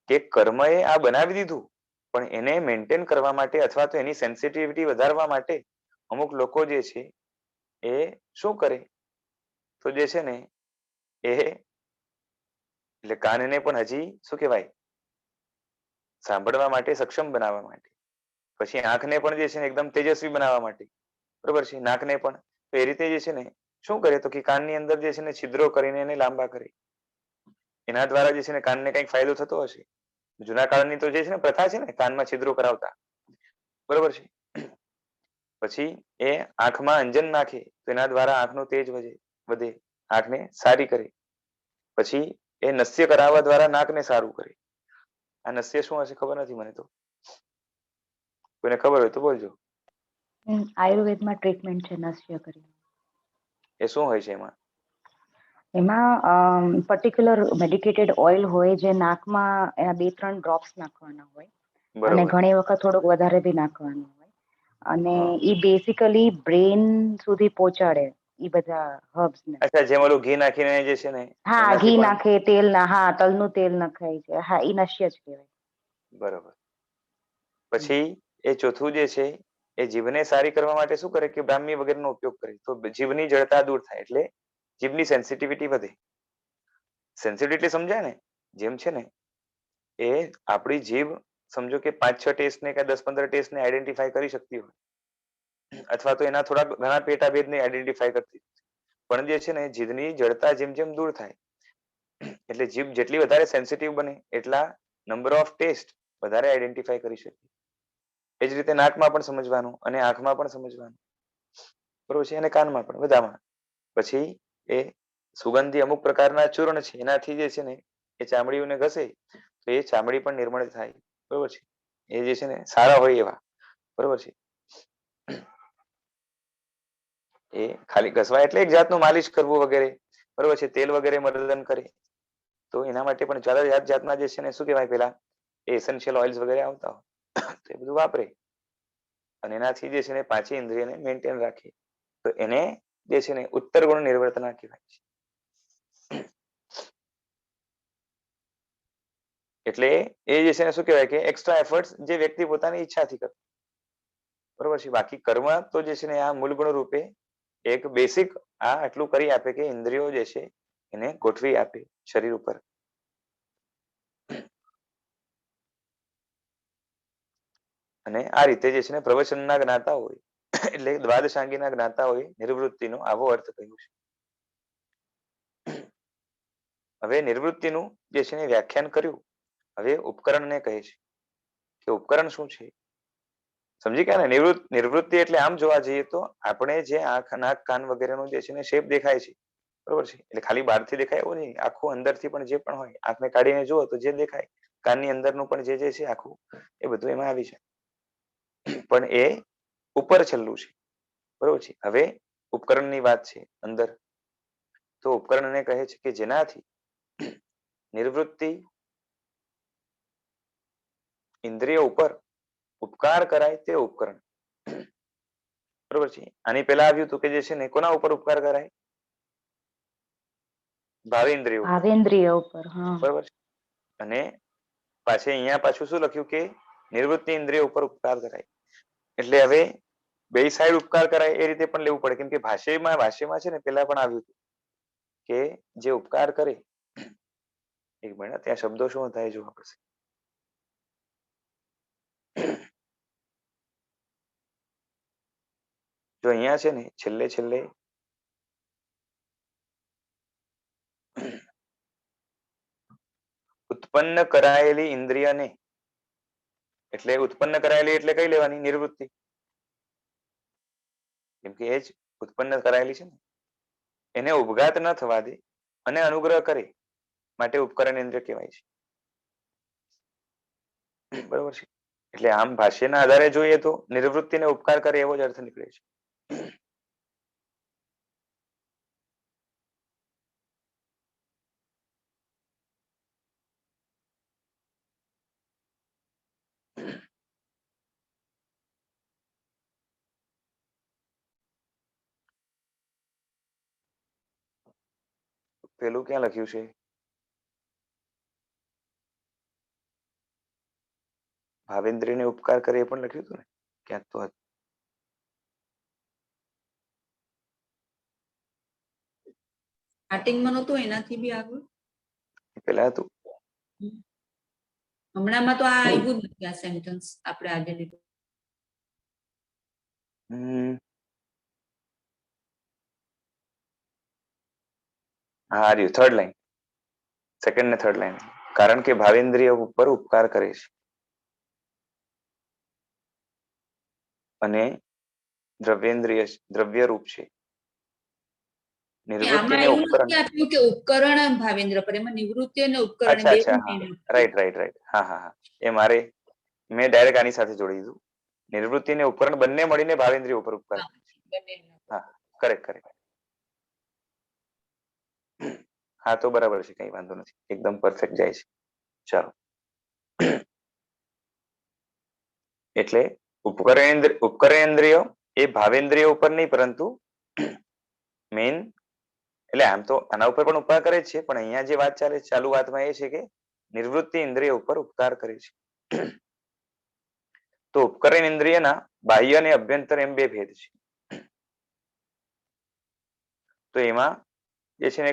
કે કર્મ એ આ બનાવી દીધું, પણ એને મેન્ટેન કરવા માટે અથવા તો એની સેન્સિટિવિટી વધારવા માટે અમુક લોકો જે છે એ શું કરે તો જે છે ને એ એટલે કાનને પણ હજી શું કહેવાય સાંભળવા માટે સક્ષમ બનાવવા માટે, પછી આંખને પણ જે છે ને એકદમ તેજસ્વી બનાવવા માટે, બરોબર છે, નાકને પણ તો એ રીતે જે છે ને શું કરે તો કે કાનની અંદર જે છે ને છિદ્રો કરીને એને લાંબા કરે. એના દ્વારા જે છે ને કાનને કંઈક ફાયદો થતો હશે. જૂના કાળની તો જે છે ને પ્રથા છે ને કાનમાં છિદ્રો કરાવતા. બરોબર છે. પછી એ આંખમાં અંજન નાખે તો એના દ્વારા આંખનું તેજ વધે, આંખને સારી કરે. પછી એ નસ્ય કરાવવા દ્વારા નાકને સારું કરે. આ નસ્ય શું હશે ખબર નથી મને તો, કોઈને ખબર હોય તો બોલજો. આયુર્વેદમાં ટ્રીટમેન્ટ છે નસ્ય કરી. એ શું હોય છે એમાં? એમાં પર્ટિક્યુલર મેડિકેટેડ ઓઇલ હોય જે નાકમાં એના 2-3 ડ્રોપ્સ નાખવાના હોય અને બરોબર. ઘણી વખત થોડુંક વધારે બી નાખવાનું હોય અને હા. એ બેસિકલી બ્રેન સુધી પહોંચાડે એ બધા હર્બ્સ ને. અચ્છા, જેમ ઓલું ઘી નાખીને જે છે ને હા, એનાથી ઘી પણ નાખે, તેલ ના, હા, તલનું તેલ નખાય છે, હા, એ નશ્ય જ કહેવાય. બરોબર. પછી એ ચોથું જે છે એ જીભને સારી કરવા માટે શું કરે કે બ્રાહ્મી વગેરેનો ઉપયોગ કરે તો જીભની જડતા દૂર થાય એટલે જીભની સેન્સિટિવિટી વધે. સેન્સિટિવિટી સમજાય ને, જેમ છે ને એ આપણી જીભ સમજો કે 5-6 ટેસ્ટ ને કે 10-15 ટેસ્ટ ને આઈડેન્ટિફાઈ કરી શકતી હોય અથવા તો એના થોડા ઘણા પેટાભેદ ને આઈડેન્ટિફાઈ કરતી, પણ જે છે ને જીભની જડતા જેમ જેમ દૂર થાય એટલે જીભ જેટલી વધારે સેન્સિટિવ બને એટલા નંબર ઓફ ટેસ્ટ વધારે આઈડેન્ટિફાઈ કરી શકે. એ જ રીતે નાકમાં પણ સમજવાનું અને આંખમાં પણ સમજવાનું, બરોબર છે, અને કાનમાં પણ, બધામાં. પછી એ સુગંધી અમુક પ્રકારના ચૂર્ણ છે એનાથી જે છે ને એ ચામડીઓને ઘસે તો એ ચામડી પણ નિર્મળ થાય, બરોબર છે, એ જે છે ને સારા હોય એવા, બરોબર છે. એ ખાલી ઘસવા એટલે એક જાતનું માલિશ કરવું વગેરે, બરોબર છે, તેલ વગેરે મર્દન કરે તો એના માટે પણ જાત જાતના જે છે ને શું કહેવાય પેલા એસેન્શિયલ ઓઇલ્સ વગેરે આવતા હોય તો એ બધું વાપરે અને એનાથી જે છે ને પાંચે ઇન્દ્રિયને મેન્ટેન રાખે તો એને જે છે ને ઉત્તર ગુણ નિર્વર્તના કહેવાય છે. એટલે એ જે છે ને શું કહેવાય કે એક્સ્ટ્રા એફર્ટ્સ જે વ્યક્તિ પોતાની ઈચ્છાથી કરે, બરોબર છે. બાકી કર્મ તો જે છે ને આ મૂળગુણ રૂપે એક બેસિક આ આટલું કરી આપે કે ઇન્દ્રિયો જે છે એને ગોઠવી આપે શરીર ઉપર. અને આ રીતે જે છે ને પ્રવચનના જ્ઞાતા હોય એટલે દ્વાદશાંગીના જ્ઞાતા હોય નિવૃત્તિનો આવો અર્થ કહ્યું છે. હવે નિવૃત્તિનું જે છે ને વ્યાખ્યાન કર્યું. હવે ઉપકરણને કહે છે કે ઉપકરણ શું છે, સમજી ગયા ને. નિવૃત્તિ એટલે આમ જોવા જઈએ તો આપણે જે આંખ, નાક, કાન વગેરેનું જે છે ને શેપ દેખાય છે, બરોબર છે, એટલે ખાલી બહારથી દેખાય એવું નહીં, આખું અંદરથી પણ જે પણ હોય આંખને કાઢીને જુઓ તો જે દેખાય, કાનની અંદરનું પણ જે છે આખું એ બધું એમાં આવી જાય, પણ એ ઉપર છેલ્લું છે, બરોબર છે. હવે ઉપકરણની વાત છે અંદર, તો ઉપકરણને કહે છે કે જેનાથી નિવૃત્તિ ઇન્દ્રિય ઉપર ઉપકાર કરાય તે ઉપકરણ, બરોબર છે. આની પહેલા આવ્યું હતું કે જે છે ને કોના ઉપર ઉપકાર કરાય, ભાવેન્દ્રિય ઉપર, ભાવેન્દ્રિય ઉપર, હા, બરોબર છે. અને પાછી અહીંયા પાછું શું લખ્યું કે નિવૃત્તિ ઇન્દ્રિય ઉપર ઉપકાર કરાય, એટલે હવે બે સાઈડ ઉપકાર કરાય એ રીતે પણ લેવું પડે, કેમ કે ભાષ્યમાં છે ને પેલા પણ આવ્યું હતું કે જે ઉપકાર કરે, એક મિનિટ ત્યાં શબ્દો શું થાય જોવા પડશે. જો અહીંયા છે ને છેલ્લે ઉત્પન્ન કરાયેલી ઇન્દ્રિયને, એટલે ઉત્પન્ન કરાયેલી એટલે કઈ લેવાની, નિવૃત્તિ, કેમ કે એ જ ઉત્પન્ન કરાયેલી છે ને, એને ઉપઘાત ન થવા દે અને અનુગ્રહ કરે માટે ઉપકરણ ઇન્દ્રિય કહેવાય છે, બરોબર છે. એટલે આમ ભાષ્યના આધારે જોઈએ તો નિવૃત્તિને ઉપકાર કરે એવો જ અર્થ નીકળે છે. પેલું ક્યાં લખ્યું છે, ભાવેન્દ્રિયને ઉપકાર કરે એ પણ લખ્યું હતું ને ક્યાંક તો હતું. સ્ટાર્ટિંગમાં નહોતું, એનાથી બી આગળ પેલા હતું. હમણાંમાં તો આ આવ્યું જ નથી, આ સેન્ટેન્સ આપણે આજે લીધું. હા રહ્યું, થર્ડ લાઈન, સેકન્ડ ને થર્ડ લાઈન, કારણ કે ભાવેન્દ્રિય ઉપર ઉપકાર કરે છે અને દ્રવ્યેન્દ્રિય દ્રવ્ય રૂપ છે. આમાં નિવૃત્તિને એવું ઉપકરણ, નથી આપ્યું કે ઉપકરણ ભાવેન્દ્ર પર, એમાં નિવૃત્તિ અને ઉપકરણ અચ્છા બે અચ્છા, હા, રાઈટ, હા, એ મારે મેં ડાયરેક્ટ આની સાથે જોડી દીધું. નિવૃત્તિ ને ઉપકરણ બંને મળીને ભાવેન્દ્રિય ઉપર ઉપકાર કરે છે. હા, કરેક્ટ. હા તો બરાબર છે, કઈ વાંધો નથી, એકદમ પરફેક્ટ જાય છે. ચાલો, એટલે ઉપકરેન્દ્રિયો એ ભાવેન્દ્રિયો ઉપર નહીં, પરંતુ મેઇન, એટલે આમ તો આના ઉપર પણ ઉપકાર કરે છે, પણ અહીંયા જે વાત ચાલુ વાતમાં એ છે કે નિવૃત્તિ ઇન્દ્રિય ઉપર ઉપકાર કરે છે. તો ઉપકરણ ઇન્દ્રિયના બાહ્ય અને અભ્યંતર એમ બે ભેદ છે. તો એમાં જે છે ને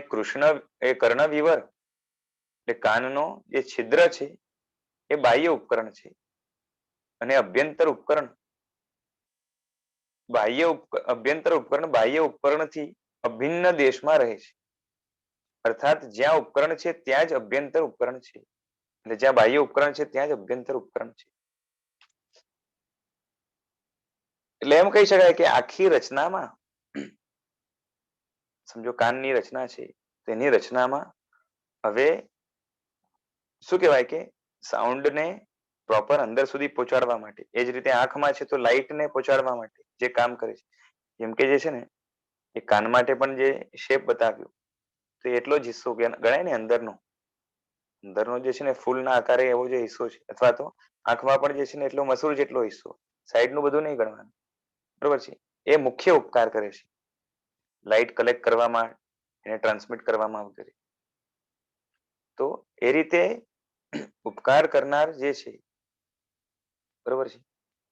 કર્ણવિવર એટલે કાનનો જે છિદ્ર છે એ બાહ્ય ઉપકરણ છે, અને અભ્યંતર ઉપકરણ અભ્યંતર ઉપકરણ બાહ્ય ઉપકરણથી અભિન્ન દેશમાં રહે છે. અર્થાત જ્યાં ઉપકરણ છે ત્યાં જ અભ્યંતર ઉપકરણ છે, એટલે જ્યાં બાહ્ય ઉપકરણ છે ત્યાં જ અભ્યંતર ઉપકરણ છે. એટલે એમ કહી શકાય કે આખી રચનામાં, સમજો કાનની રચના છે, તેની રચનામાં હવે શું કહેવાય કે સાઉન્ડ ને પ્રોપર અંદર સુધી પહોંચાડવા માટે, એ જ રીતે આંખમાં છે તો લાઇટ ને પહોંચાડવા માટે જે કામ કરે છે, જેમ કે જે છે ને એ કાન માટે પણ જે શેપ બતાવ્યો, તો એટલો જ હિસ્સો ગણાય ને અંદરનો જે છે ને ફૂલના આકારે એવો જે હિસ્સો છે, અથવા તો આંખમાં પણ જે છે ને એટલો મસૂર જેટલો હિસ્સો, સાઈડનું બધું નહીં ગણવાનું, બરોબર છે. એ મુખ્ય ઉપકાર કરે છે લાઇટ કલેક્ટ કરવામાં, એને ટ્રાન્સમિટ કરવામાં વગેરે. તો એ રીતે ઉપકાર કરનાર જે છે, બરોબર છે,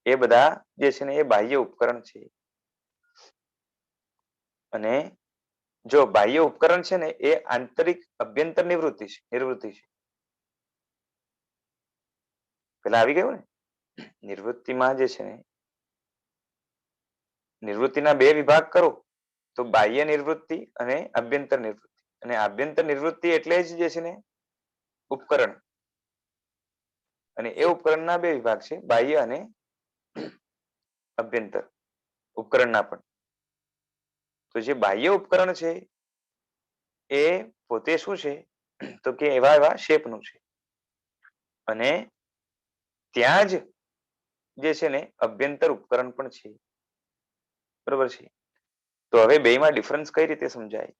એ બધા જે છે ને એ બાહ્ય ઉપકરણ છે. અને જો બાહ્ય ઉપકરણ છે ને એ આંતરિક અભ્યંતર નિવૃત્તિ છે. પેલા આવી ગયું ને, નિવૃત્તિમાં જે છે ને નિવૃત્તિના બે વિભાગ કરો તો બાહ્ય નિવૃત્તિ અને અભ્યંતર નિવૃત્તિ. અને આભ્યંતર નિવૃત્તિ એટલે જ જે છે ને ઉપકરણ, અને એ ઉપકરણના બે વિભાગ છે, બાહ્ય અને અભ્યંતર ઉપકરણના પણ. તો જે બાહ્ય ઉપકરણ છે એ પોતે શું છે તો કે એવા શેપનું છે, અને ત્યાં જ જે છે ને અભ્યંતર ઉપકરણ પણ છે, બરોબર છે. તો હવે બેમાં ડિફરન્સ કઈ રીતે સમજાય,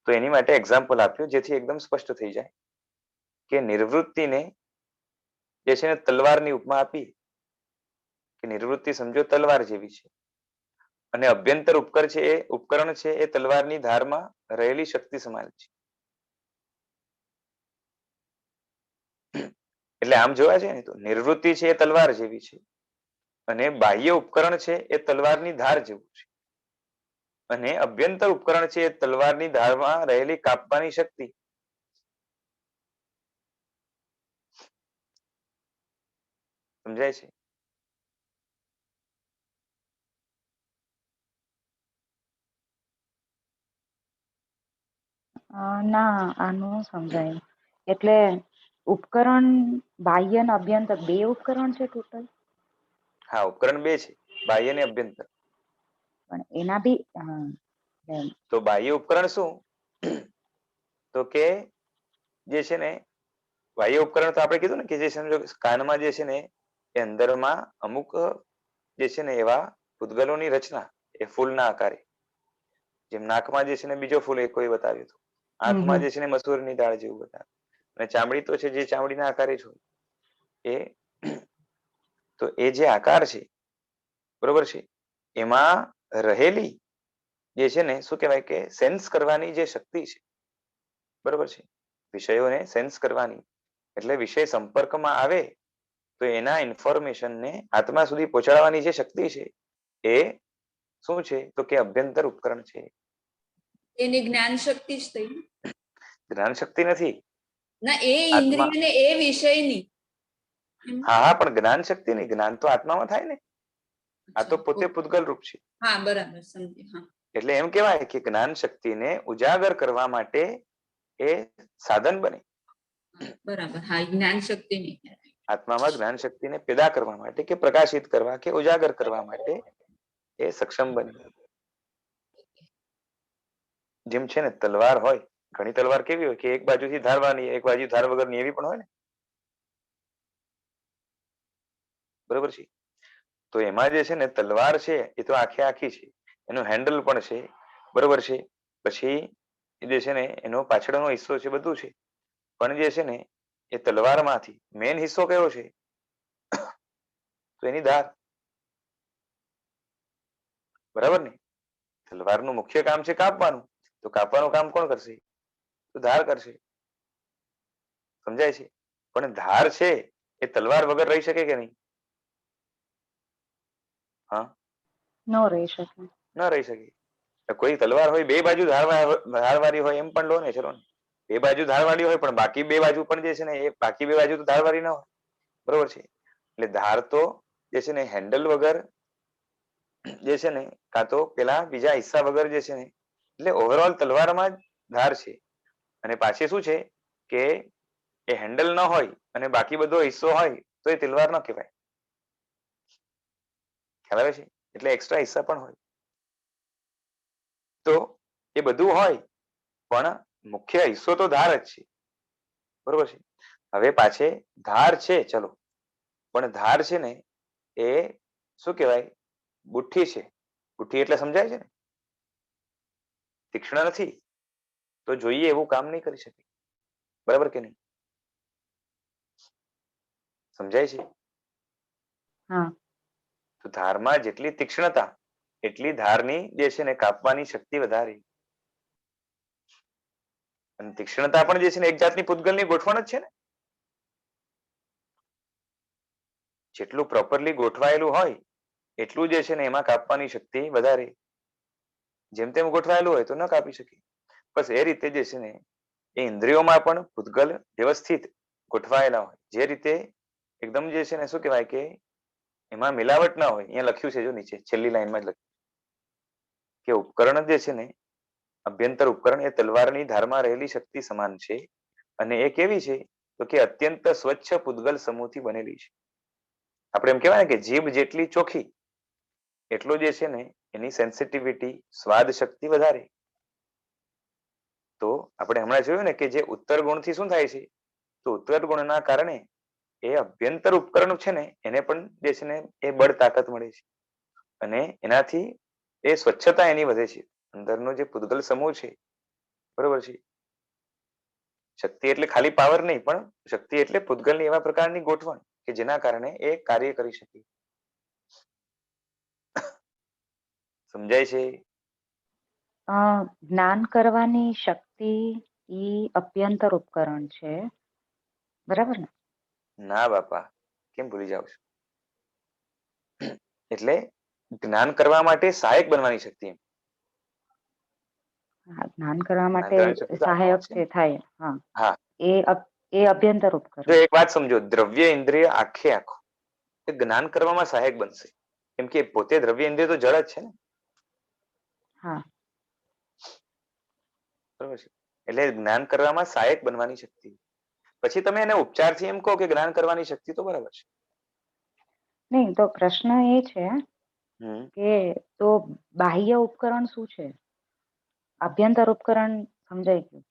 તો એની માટે એક્ઝામ્પલ આપ્યું જેથી એકદમ સ્પષ્ટ થઈ જાય કે નિવૃત્તિને જે છે ને તલવારની ઉપમા આપી કે નિવૃત્તિ સમજો તલવાર જેવી છે, અને અભ્યંતર ઉપકરણ છે એ તલવારની ધારમાં રહેલી શક્તિ સમાન છે. એટલે આમ જોવા જાય ને તો નિવૃત્તિ છે એ તલવાર જેવી છે, અને બાહ્ય ઉપકરણ છે એ તલવારની ધાર જેવું છે, અને અભ્યંતર ઉપકરણ છે એ તલવારની ધારમાં રહેલી કાપવાની શક્તિ. સમજાય છે? ના, આનું સમજાય. એટલે ઉપકરણ બાહ્ય અને અભ્યંતર બે ઉપકરણ છે ટોટલ? હા, ઉપકરણ બે છે, બાહ્ય અને અભ્યંતર. પણ એના બી તો બાહ્ય ઉપકરણ શું, તો કે જે છે ને બાહ્ય ઉપકરણ તો આપણે કીધું ને કે જે સમજો કાનમાં જે છે ને એ અંદરમાં અમુક જે છે ને એવા પૂતગલોની રચના એ ફૂલના આકારે, જેમ નાકમાં જે છે ને બીજો ફૂલ એક કોઈ બતાવ્યું હતું, આંખમાં જે છે ને મસૂરની દાળ જેવું બતાવ્યું, અને ચામડી તો છે જે ચામડીના આકારે જ હોય એ. તો એ જે આકાર છે, બરોબર છે, એમાં રહેલી જે છે ને શું કહેવાય કે સેન્સ કરવાની જે શક્તિ છે, બરોબર છે, વિષયોને સેન્સ કરવાની, એટલે વિષય સંપર્કમાં આવે તો એના ઇન્ફોર્મેશનને આત્મા સુધી પહોંચાડવાની જે શક્તિ છે એ શું છે તો કે અભ્યંતર ઉપકરણ છે. એની જ્ઞાન શક્તિ જ થઈ. જ્ઞાન શક્તિ નથી ના, એ આત્મા. ઇન્દ્રિય ને એ વિષયની. હા હા, પણ જ્ઞાન શક્તિ નહીં, જ્ઞાન તો આત્મામાં થાય ને, આ તો પોતે પૂતગલ રૂપ છે. હા, બરાબર સમજી. હા, એટલે એમ કહેવાય કે જ્ઞાન શક્તિને ઉજાગર કરવા માટે એ સાધન બને. બરાબર. હા, જ્ઞાન શક્તિ નહીં. આત્મામાં જ્ઞાન શક્તિને પેદા કરવા માટે કે પ્રકાશિત કરવા કે ઉજાગર કરવા માટે એ સક્ષમ બને. જેમ છે ને તલવાર હોય, ઘણી તલવાર કેવી હોય કે એક બાજુથી ધારવાની, એક બાજુ ધાર વગરની એવી પણ હોય ને, બરોબર છે. તો એમાં જે છે ને તલવાર છે એ તો આખે આખી છે, એનું હેન્ડલ પણ છે, બરોબર છે. પછી એ જે છે ને એનો પાછળનો હિસ્સો છે બધું છે, પણ જે છે ને એ તલવારમાંથી મેઇન હિસ્સો કયો છે? તો એની ધાર. બરાબર ને? તલવારનું મુખ્ય કામ છે કાપવાનું, તો કાપવાનું કામ કોણ કરશે? તો ધાર કરશે. સમજાય છે? પણ ધાર છે એ તલવાર વગર રહી શકે કે નહીં? હા, ન રહી શકે. ન રહી શકે. કોઈ તલવાર હોય બે બાજુ ધારવાળી હોય એમ પણ લો ને, ચલો ને, બે બાજુ ધારવાળી હોય પણ બાકી બે બાજુ પણ જે છે ને એ બાકી બે બાજુ તો ધારવાળી ના હોય. બરોબર છે? એટલે ધાર તો જે છે ને હેન્ડલ વગર જે છે ને કાં તો પેલા બીજા હિસ્સા વગર જે છે ને, એટલે ઓવરઓલ તલવારમાં જ ધાર છે. અને પાછી શું છે કે એ હેન્ડલ ન હોય અને બાકી બધો હિસ્સો હોય તો એ તલવાર ન કહેવાય. ખ્યાલ આવે છે? એટલે એક્સ્ટ્રા હિસ્સા પણ હોય. તો એ બધું હોય પણ મુખ્ય હિસ્સો તો ધાર જ છે. બરોબર છે? હવે પાછે ધાર છે, ચલો, પણ ધાર છે ને એ શું કહેવાય? બુઠ્ઠી છે. બુઠ્ઠી એટલે સમજાય છે ને? તીક્ષ્ણ નથી તો જોઈએ એવું કામ નહીં કરી શકે. બરાબર કે નહીં? સમજાય છે? હા. તો ધારમાં જેટલી તીક્ષ્ણતા એટલી ધારની જે છે ને કાપવાની શક્તિ વધારે. અને તીક્ષ્ણતા પણ જે છે ને એક જાતની પૂતગલની ગોઠવણ જ છે ને. જેટલું પ્રોપરલી ગોઠવાયેલું હોય એટલું જે છે ને એમાં કાપવાની શક્તિ વધારે. જેમ તેમ ગોઠવાયેલું હોય તો ન કાપી શકે. બસ એ રીતે જે છે ને એ ઇન્દ્રિયોમાં પણ પૂતગલ વ્યવસ્થિત ગોઠવાયેલા હોય. જે રીતે એકદમ જે છે ને શું કહેવાય કે એમાં મિલાવટ ના હોય. અહીંયા લખ્યું છે જો નીચે છેલ્લી લાઈનમાં જ લખ્યું કે ઉપકરણ જે છે ને અભ્યંતર ઉપકરણ એ તલવારની ધારમાં રહેલી શક્તિ સમાન છે. અને એ કેવી છે? તો કે અત્યંત સ્વચ્છ પૂતગલ સમૂહથી બનેલી છે. આપણે એમ કહેવાય કે જીભ જેટલી ચોખ્ખી એટલું જે છે ને એની સેન્સિટિવિટી, સ્વાદ શક્તિ વધારે. તો આપણે હમણાં જોયું ને કે જે ઉત્તર ગુણથી શું થાય છે? તો ઉત્તર ગુણના કારણે એ અભ્યંતર ઉપકરણ છે ને એને પણ જે છે ને એ બળ તાકાત મળે છે. અને એનાથી એ સ્વચ્છતા એની વધે છે. અંદરનો જે પૂતગલ સમૂહ છે, બરોબર છે, શક્તિ એટલે ખાલી પાવર નહીં, પણ શક્તિ એટલે પૂતગલની એવા પ્રકારની ગોઠવણ કે જેના કારણે એ કાર્ય કરી શકે. સમજાય છે? જ્ઞાન કરવાની શક્તિ ઈ અભ્યંતર ઉપકરણ છે, બરાબર ને? ના બાપા, કેમ ભૂલી જાવ છો? એટલે જ્ઞાન કરવા માટે સહાયક બનવાની શક્તિ એમ. જ્ઞાન કરવા જ્ઞાન માટે કરવાની શક્તિ તો આત્મામાં સહાયક છે છે ને. થાય. હા, હા, એ અભ્યંતર જો ઉપકરણ. એક વાત સમજો, દ્રવ્ય ઇન્દ્રિય આખે આખું એ જ્ઞાન કરવામાં સહાયક બનશે. કેમ કે પોતે દ્રવ્ય ઇન્દ્રિય તો જળ જ છે ને. હા. બરોબર છે? એટલે જ્ઞાન કરવામાં સહાયક બનવાની શક્તિ. પછી તમે એને ઉપચારથી એમ કહો કે જ્ઞાન કરવાની શક્તિ, તો બરાબર છે. નહીં, તો પ્રશ્ન એ છે હમ કે તો બાહ્ય ઉપકરણ શું છે? અભ્યંતર ઉપકરણ સમજાઈ ગયું.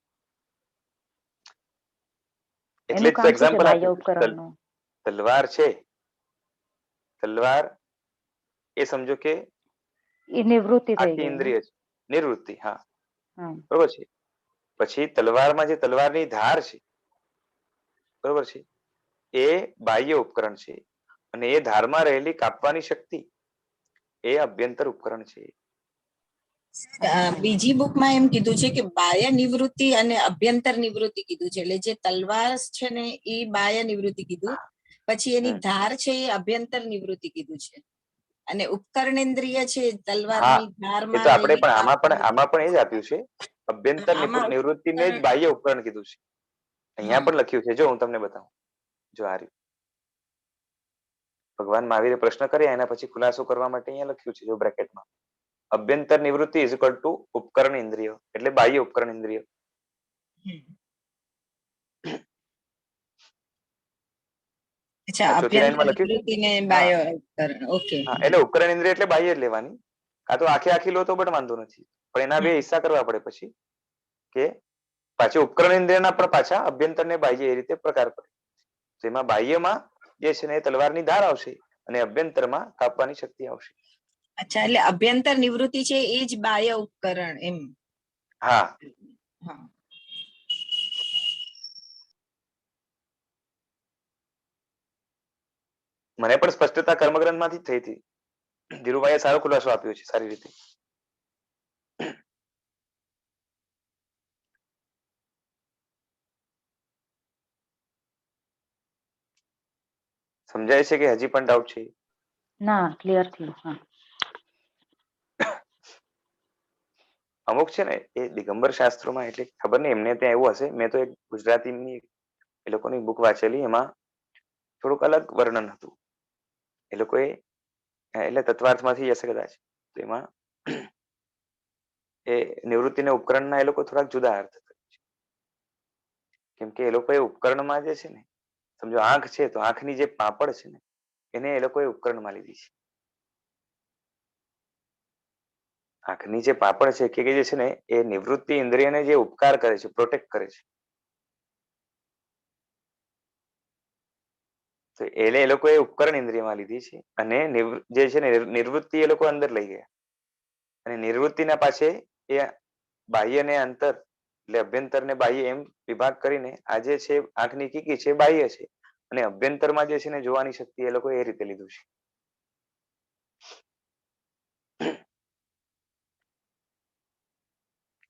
એટલે એનું જ તો કામ શું છે એક્ઝામ્પલ બાહ્ય આપ્યું. ઉપકરણનું? તલવાર છે, તલવાર એ સમજો કે એ નિવૃત્તિ થઈ આખી ગઈ ને? ઇન્દ્રિય છે. નિવૃત્તિ, હા, હા. બરોબર છે. પછી તલવારમાં જે તલવારની ધાર છે, બરોબર છે, એ બાહ્ય ઉપકરણ છે. અને એ ધારમાં રહેલી કાપવાની શક્તિ એ અભ્યંતર ઉપકરણ છે. બીજી બુકમાં એમ કીધું છે કે બાહ્ય નિવૃત્તિ અને અભ્યંતર નિવૃત્તિ કીધું છે. એટલે જે તલવાર છે ને એ બાહ્ય નિવૃત્તિ કીધું, પછી એની ધાર છે એ અભ્યંતર નિવૃત્તિ કીધું છે. અને ઉપકરણેન્દ્રિય છે હા, તલવારની એ ધારમાં તો આપણે રહેલી પણ કાપવાની. આમાં પણ એ જ આપ્યું છે. અભ્યંતર આમાં નિવૃત્તિને જ બાહ્ય ઉપકરણ કીધું છે. અહીંયા પણ લખ્યું છે, જો હું તમને બતાવું. જો આ રહ્યું. ભગવાન મહાવીરે પ્રશ્ન કર્યા એના પછી ખુલાસો કરવા માટે અહીંયા લખ્યું છે, જો બ્રેકેટમાં. અભ્યંતર નિવૃત્તિ ઇઝ ઇક્વલ ટુ ઉપકરણ ઇન્દ્રિય, એટલે બાહ્ય ઉપકરણ ઇન્દ્રિય. અચ્છા, આ ચોથી અભ્યંતર લાઈનમાં લખ્યું છે નિવૃત્તિ ને ને. હા, બાહ્ય ઉપકરણ. ઓકે. હા, એટલે ઉપકરણ ઇન્દ્રિય એટલે બાહ્ય જ લેવાની. કાં તો આખી લો તો પણ વાંધો નથી, પણ એના બે હિસ્સા કરવા પડે પછી કે પાછી ઉપકરણ ઇન્દ્રિયના પણ પાછા અભ્યંતર ને બાહ્ય એ રીતે પ્રકાર પડે. જેમાં બાહ્યમાં જે છે ને તલવારની ધાર આવશે અને અભ્યંતરમાં કાપવાની શક્તિ આવશે. અચ્છા, એટલે અભ્યંતર નિવૃત્તિ છે એ જ બાહ્ય ઉપકરણ એમ. હા, હા. મને પણ સ્પષ્ટતા કર્મગ્રંથમાંથી જ થઈ હતી. ધીરુભાઈએ સારો ખુલાસો આપ્યો છે સારી રીતે. સમજાય છે કે હજી પણ ડાઉટ છે? ના, ક્લિયર થયું. હા. અમુક છે ને એ દિગંબર શાસ્ત્રોમાં, એટલે ખબર નહીં એમને ત્યાં એવું હશે, મેં તો એક ગુજરાતીની એ લોકોની બુક વાંચેલી, એમાં થોડુંક અલગ વર્ણન હતું. એ લોકોએ એટલે તત્વાર્થમાંથી હશે કદાચ, તો એમાં એ નિવૃત્તિ ને ઉપકરણના એ લોકો થોડાક જુદા અર્થ કરે છે. કેમ કે એ લોકોએ ઉપકરણમાં જે છે ને, સમજો આંખ છે તો આંખની જે પાપડ છે ને એને એ લોકોએ ઉપકરણમાં લીધી છે. આંખની જે પાપડ છે કે જે છે ને એ નિવૃત્તિ ઇન્દ્રિયને જે ઉપકાર કરે છે, પ્રોટેક્ટ કરે છે. તો એટલે એ લોકોએ ઉપકરણ ઇન્દ્રિયમાં લીધી છે, અને જે છે ને નિવૃત્તિ એ લોકો અંદર લઈ ગયા. અને નિવૃત્તિના પાસે એ બાહ્ય ને અંતર, એટલે અભ્યંતર ને બાહ્ય એમ વિભાગ કરીને આ જે છે આંખની કીકી છે બાહ્ય છે, અને અભ્યંતરમાં જે છે ને જોવાની શક્તિ એ લોકો એ રીતે લીધું છે.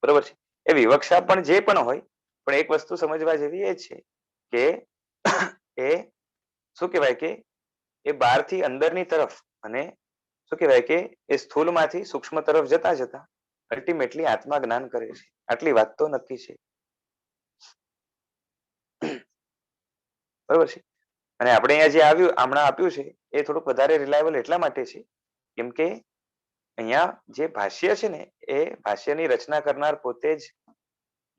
બરોબર છે. એ વિવક્ષા પણ જે પણ હોય, પણ એક વસ્તુ સમજવા જેવી એ છે કે એ શું કહેવાય કે એ બહારથી અંદરની તરફ, અને શું કહેવાય કે એ સ્થૂળમાંથી સૂક્ષ્મ તરફ જતા જતા અલ્ટિમેટલી આત્મા જ્ઞાન કરે છે. આટલી વાત તો નક્કી છે. બરોબર છે. અને આપણે અહીંયા જે આવ્યું હમણાં આપ્યું છે એ થોડુંક વધારે રિલાયબલ એટલા માટે છે કેમ કે અહીંયા જે ભાષ્ય છે ને એ ભાષ્યની રચના કરનાર પોતે જ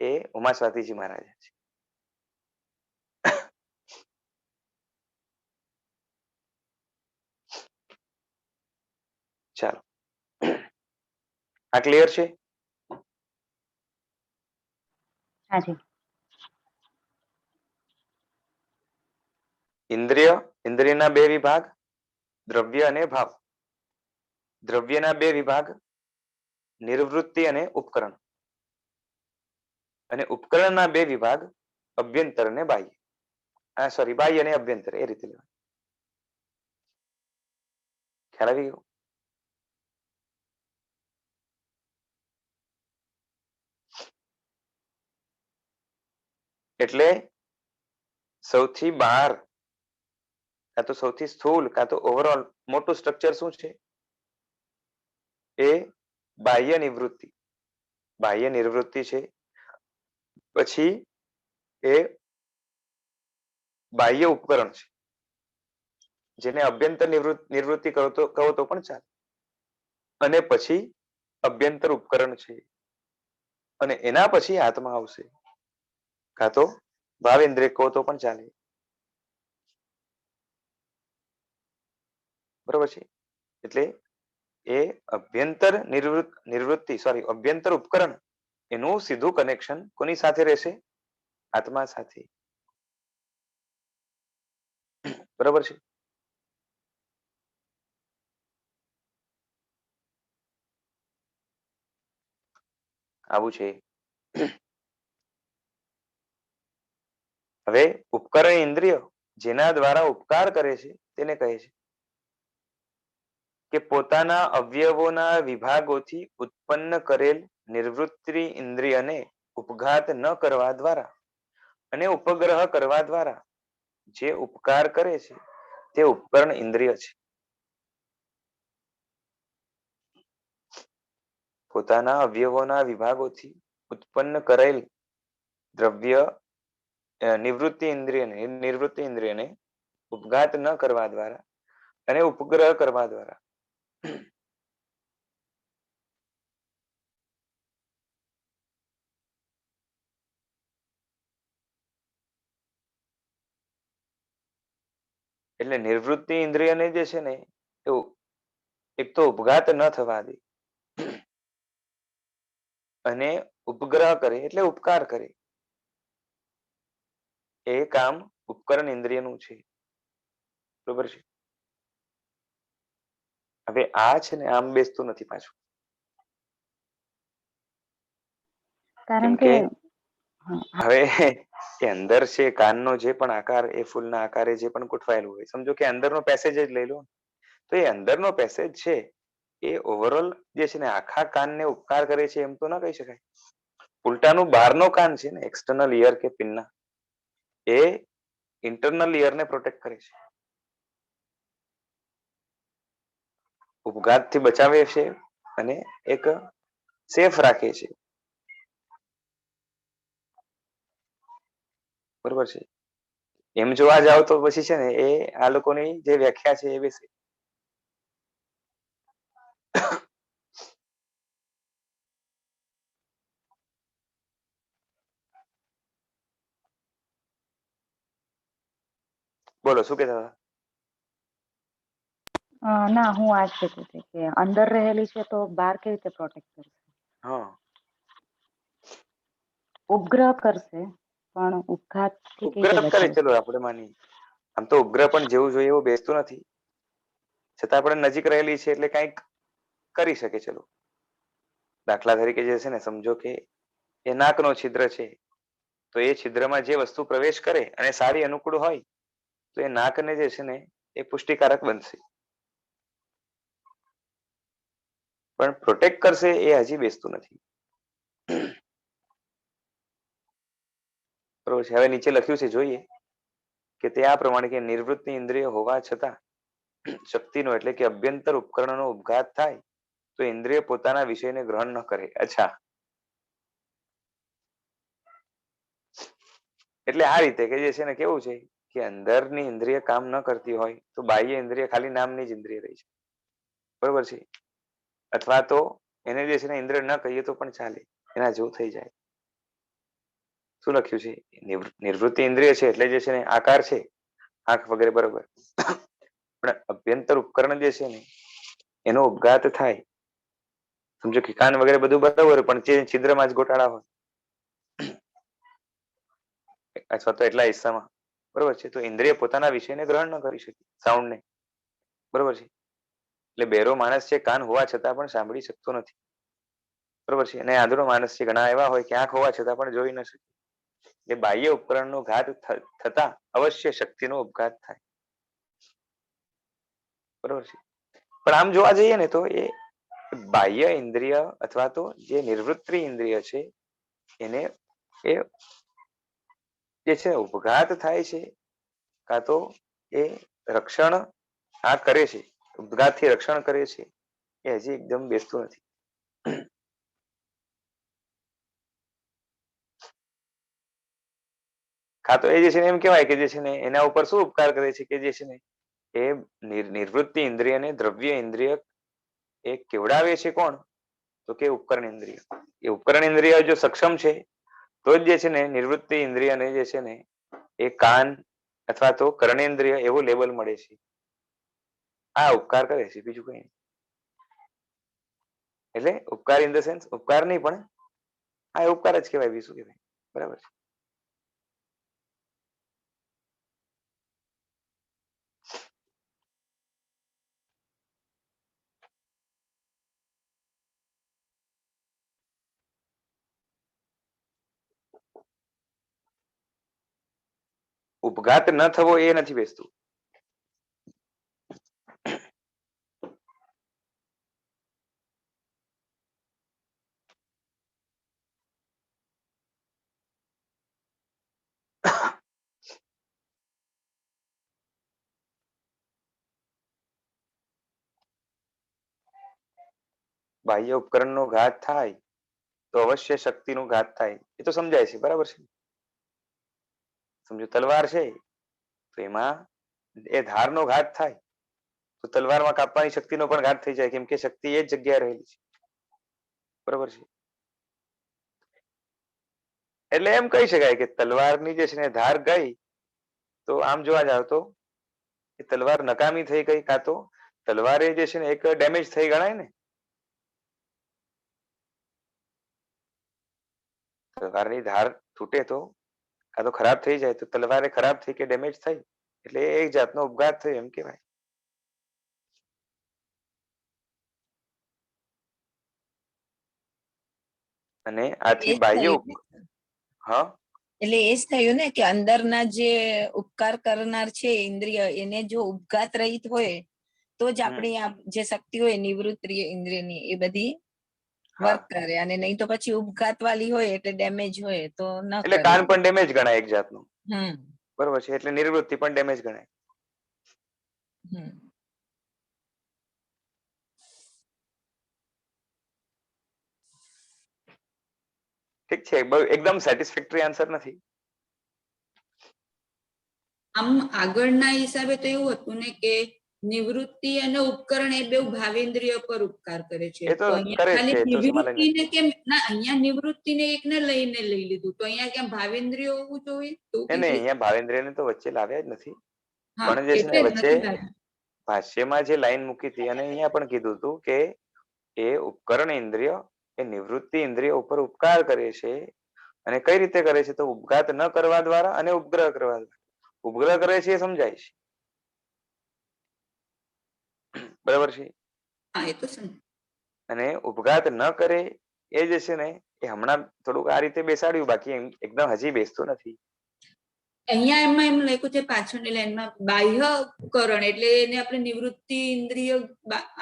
એ ઉમા સ્વાતીજી મહારાજ છે. ચાલો, આ ક્લિયર છે? હાજી. ઇન્દ્રિય, ઇન્દ્રિયના બે વિભાગ, દ્રવ્ય અને ભાવ. દ્રવ્યના બે વિભાગ, નિવૃત્તિ અને ઉપકરણ. અને ઉપકરણના બે વિભાગ, અભ્યંતર અને બાહ્ય. સોરી, બાહ્ય અને અભ્યંતર, એ રીતે લેવાય. ખ્યાલ આવી ગયો? એટલે સૌથી બહાર કાં તો સૌથી સ્થૂળ કાં તો ઓવરઓલ મોટું સ્ટ્રક્ચર શું છે? એ બાહ્ય નિવૃત્તિ. બાહ્ય નિવૃત્તિ છે. પછી એ બાહ્ય ઉપકરણ છે, જેને અભ્યંતર નિવૃત્તિ કહો તો પણ ચાલે. અને પછી અભ્યંતર ઉપકરણ છે, અને એના પછી આત્મા આવશે, કાં તો ભાવેન્દ્રિય કહો તો પણ ચાલે. બરોબર છે. એટલે એ અભ્યંતર નિવૃત્તિ અભ્યંતર ઉપકરણ એનું સીધું કનેક્શન કોની સાથે રહેશે? આત્મા સાથે. બરોબર છે. આવું છે. હવે ઉપકરણ ઇન્દ્રિય જેના દ્વારા ઉપકાર કરે છે તેને કહે છે કે પોતાના અવયવોના વિભાગોથી ઉત્પન્ન કરેલ નિવૃત્તિ ઇન્દ્રિયને ઉપઘાત ન કરવા દ્વારા અને ઉપગ્રહ કરવા દ્વારા જે ઉપકાર કરે છે તે ઉપકરણ ઇન્દ્રિય છે. પોતાના અવયવોના વિભાગોથી ઉત્પન્ન કરેલ દ્રવ્ય નિવૃત્તિ ઇન્દ્રિયને ઉપઘાત ન કરવા દ્વારા અને ઉપગ્રહ કરવા દ્વારા એટલે નિવૃત્તિ ઇન્દ્રિયને જે છે ને એવું એક તો ઉપઘાત ન થવા દે, અને ઉપગ્રહ કરે એટલે ઉપકાર કરે. એ કામ ઉપકરણ ઇન્દ્રિયનું છે. બરોબર છે. હવે આ છે ને આમ બેસતું નથી પાછું. કારણ કેમ કે કે હા હવે એ અંદર છે કાનનો જે પણ આકાર એ ફૂલના આકારે જે પણ ગોઠવાયેલું હોય, સમજો કે અંદરનો પેસેજ જ લઈ લો, તો એ અંદરનો પેસેજ છે એ ઓવરઓલ જે છે ને આખા કાનને ઉપકાર કરે છે એમ તો ના કહી શકાય. ઉલટાનું બહારનો કાન છે ને એક્સટર્નલ ઇયર કે પિન્ના, એ ઇન્ટરનલ ઇયરને પ્રોટેક્ટ કરે છે, ઉપઘાતથી બચાવે છે અને એક સેફ રાખે છે. બરોબર છે. એમ જોવા જાવ તો પછી છે ને એ આ લોકોની જે વ્યાખ્યા છે એ બેસે. બોલો શું કહેતા હતા? ના, હું આ જ કહેતી હતી કે અંદર રહેલી છે તો બહાર કેવી રીતે પ્રોટેક્ટ કરશે? હા, ઉપગ્રહ કરશે પણ ઉપઘાતથી કેવી રીતે ઉપગ્રહ કરે, બચાવશે? ચલો આપણે માનીએ. આમ તો ઉપગ્રહ પણ જેવું જોઈએ એવું બેસતું નથી, છતાં આપણે નજીક રહેલી છે એટલે કંઈક કરી શકે. ચલો દાખલા તરીકે જે છે ને, સમજો કે એ નાકનો છિદ્ર છે, તો એ છિદ્રમાં જે વસ્તુ પ્રવેશ કરે અને સારી અનુકૂળ હોય તો એ નાકને જે છે ને એ પુષ્ટિકારક બનશે. પણ પ્રોટેક્ટ કરશે એ હજી બેસતું નથી. બરોબર છે. હવે નીચે લખ્યું છે જોઈએ કે તે આ પ્રમાણે કે નિવૃત્તિ ઇન્દ્રિય હોવા છતાં શક્તિનો એટલે કે અભ્યંતર ઉપકરણનો ઉપઘાત થાય તો ઇન્દ્રિય પોતાના વિષયને ગ્રહણ ન કરે. અચ્છા, એટલે આ રીતે કે જે છે ને કેવું છે કે અંદરની ઇન્દ્રિય કામ ન કરતી હોય તો બાહ્ય ઇન્દ્રિય ખાલી નામની જ ઇન્દ્રિય રહી છે. બરોબર છે. અથવા તો એને જે છે ને ઇન્દ્રિય ન કહીએ તો પણ ચાલે, એના જેવું થઈ જાય. શું લખ્યું છે? નિવૃત્તિ ઇન્દ્રિય છે એટલે જે છે ને આકાર છે, આંખ વગેરે, બરોબર. પણ અભ્યંતર ઉપકરણ જે છે ને એનો ઉપઘાત થાય, સમજો કે કાન વગેરે બધું બરાબર પણ જે છિદ્રમાં જ ગોટાળા હોય અથવા તો એટલા હિસ્સામાં, બરોબર છે, તો ઇન્દ્રિય પોતાના વિષયને ગ્રહણ ન કરી શકે, સાઉન્ડને. બરોબર છે. એટલે બહેરો માણસ છે, કાન હોવા છતાં પણ સાંભળી શકતો નથી. બરોબર છે. અને આંધળો માણસ છે, ઘણા એવા હોય કે આંખ હોવા છતાં પણ જોઈ ન શકે. એ બાહ્ય ઉપકરણનો ઘાત થતા અવશ્ય શક્તિનો ઉપઘાત થાય. બરોબર છે. પણ આમ જોવા જઈએ ને તો એ બાહ્ય ઇન્દ્રિય અથવા તો જે નિવૃત્તિ ઇન્દ્રિય છે એને એ જે છે ઉપઘાત થાય છે, કાં તો એ રક્ષણ આ કરે છે, ઉપઘાતથી રક્ષણ કરે છે, એ હજી એકદમ બેસતું નથી. કાં તો એ જે છે ને એમ કહેવાય કે જે છે ને એના ઉપર શું ઉપકાર કરે છે કે જે છે ને એ નિવૃત્તિ ઇન્દ્રિયને દ્રવ્ય ઇન્દ્રિય એ કેવડાવે છે. કોણ? તો કે ઉપકરણ ઇન્દ્રિય. એ ઉપકરણ ઇન્દ્રિય જો સક્ષમ છે તો જ જે છે ને નિવૃત્તિ ઇન્દ્રિયને જે છે ને એ કાન અથવા તો કર્ણેન્દ્રિય એવો લેબલ મળે છે. આ ઉપકાર કરે છે, બીજું કઈ નહીં. એટલે ઉપકાર ઇન ધ સેન્સ ઉપકાર નહીં, પણ આ ઉપકાર જ કહેવાય, બીજું કહેવાય. બરાબર છે. ઉપઘાત ન થવો એ નથી બેસતું. બાહ્ય ઉપકરણનો ઘાત થાય તો અવશ્ય શક્તિનો ઘાત થાય, એ તો સમજાય છે. બરાબર છે. સમજો તલવાર છે તો એમાં એ ધારનો ઘાત થાય તો તલવારમાં કાપવાની શક્તિનો પણ ઘાત થઈ જાય, કેમ કે શક્તિ એ જ જગ્યાએ રહેલી છે. બરોબર છે. એટલે એમ કહી શકાય કે તલવારની જે છે ને ધાર ગઈ તો આમ જોવા જાવ તો એ તલવાર નકામી થઈ ગઈ, કાં તો તલવારે જે છે ને એક ડેમેજ થઈ ગણાય ને. તલવારની ધાર તૂટે તો કાં તો ખરાબ થઈ જાય તો તલવારે ખરાબ થઈ કે ડેમેજ થઈ એટલે એક જાતનો ઉપઘાત થયો એમ કહેવાય. અને આથી એ બાહ્ય થયું ને. હા એટલે એ જ થયું ને કે અંદરના જે ઉપકાર કરનાર છે ઇન્દ્રિય એને જો ઉપઘાત રહિત હોય તો જ આપણી આ જે શક્તિ હોય નિવૃત્ત ઇન્દ્રિયની એ બધી હા વર્ક કરે, અને નહીં તો પછી ઉપઘાત વાળી હોય એટલે ડેમેજ હોય તો ન એટલે કરે. કાન પણ ડેમેજ ગણાય એક જાતનું, હમ બરોબર છે, એટલે નિવૃત્તિ પણ ડેમેજ ગણાય. હમ ઠીક છે, એકદમ સેટિસ્ફેક્ટરી આન્સર નથી. આમ આગળના હિસાબે તો એવું હતું ને કે નિવૃત્તિ અને ઉપકરણ એ બે ભાવેન્દ્રિય પર ઉપકાર કરે છે. એ તો તો અહીંયા કરે જ ખાલી છે, એ તો સમાલંગન છે. નિવૃત્તિને કેમ ના, અહીંયા નિવૃત્તિને એકને લઈને લઈ લીધું, તો અહીંયા કેમ ભાવેન્દ્રિય હોવું જોઈએ? તો નહીં કેવી રીતે? અહીંયા ભાવેન્દ્રિયને તો વચ્ચે લાવ્યા જ નથી, હા, પણ જે છે એટલે ને જ વચ્ચે નથી લાગ્યું. ભાષ્યમાં જે લાઈન મૂકી હતી અને અહીંયા પણ કીધું હતું કે એ ઉપકરણ ઇન્દ્રિય એ નિવૃત્તિ ઇન્દ્રિય ઉપર ઉપકાર કરે છે. અને કઈ રીતે કરે છે? તો ઉપઘાત ન કરવા દ્વારા અને ઉપગ્રહ કરવા દ્વારા. ઉપગ્રહ કરે છે એ સમજાય છે, બરાબર છે, હા, એ તો સમજ. અને ઉપઘાત ન કરે એ જે છે ને એ હમણાં થોડુંક આ રીતે બેસાડ્યું, બાકી એકદમ હજી બેસતું નથી. અહીંયા એમાં એમ લખ્યું છે પાછળની લાઈનમાં બાહ્ય ઉપકરણ, એટલે એને આપણે નિવૃત્તિ ઇન્દ્રિય,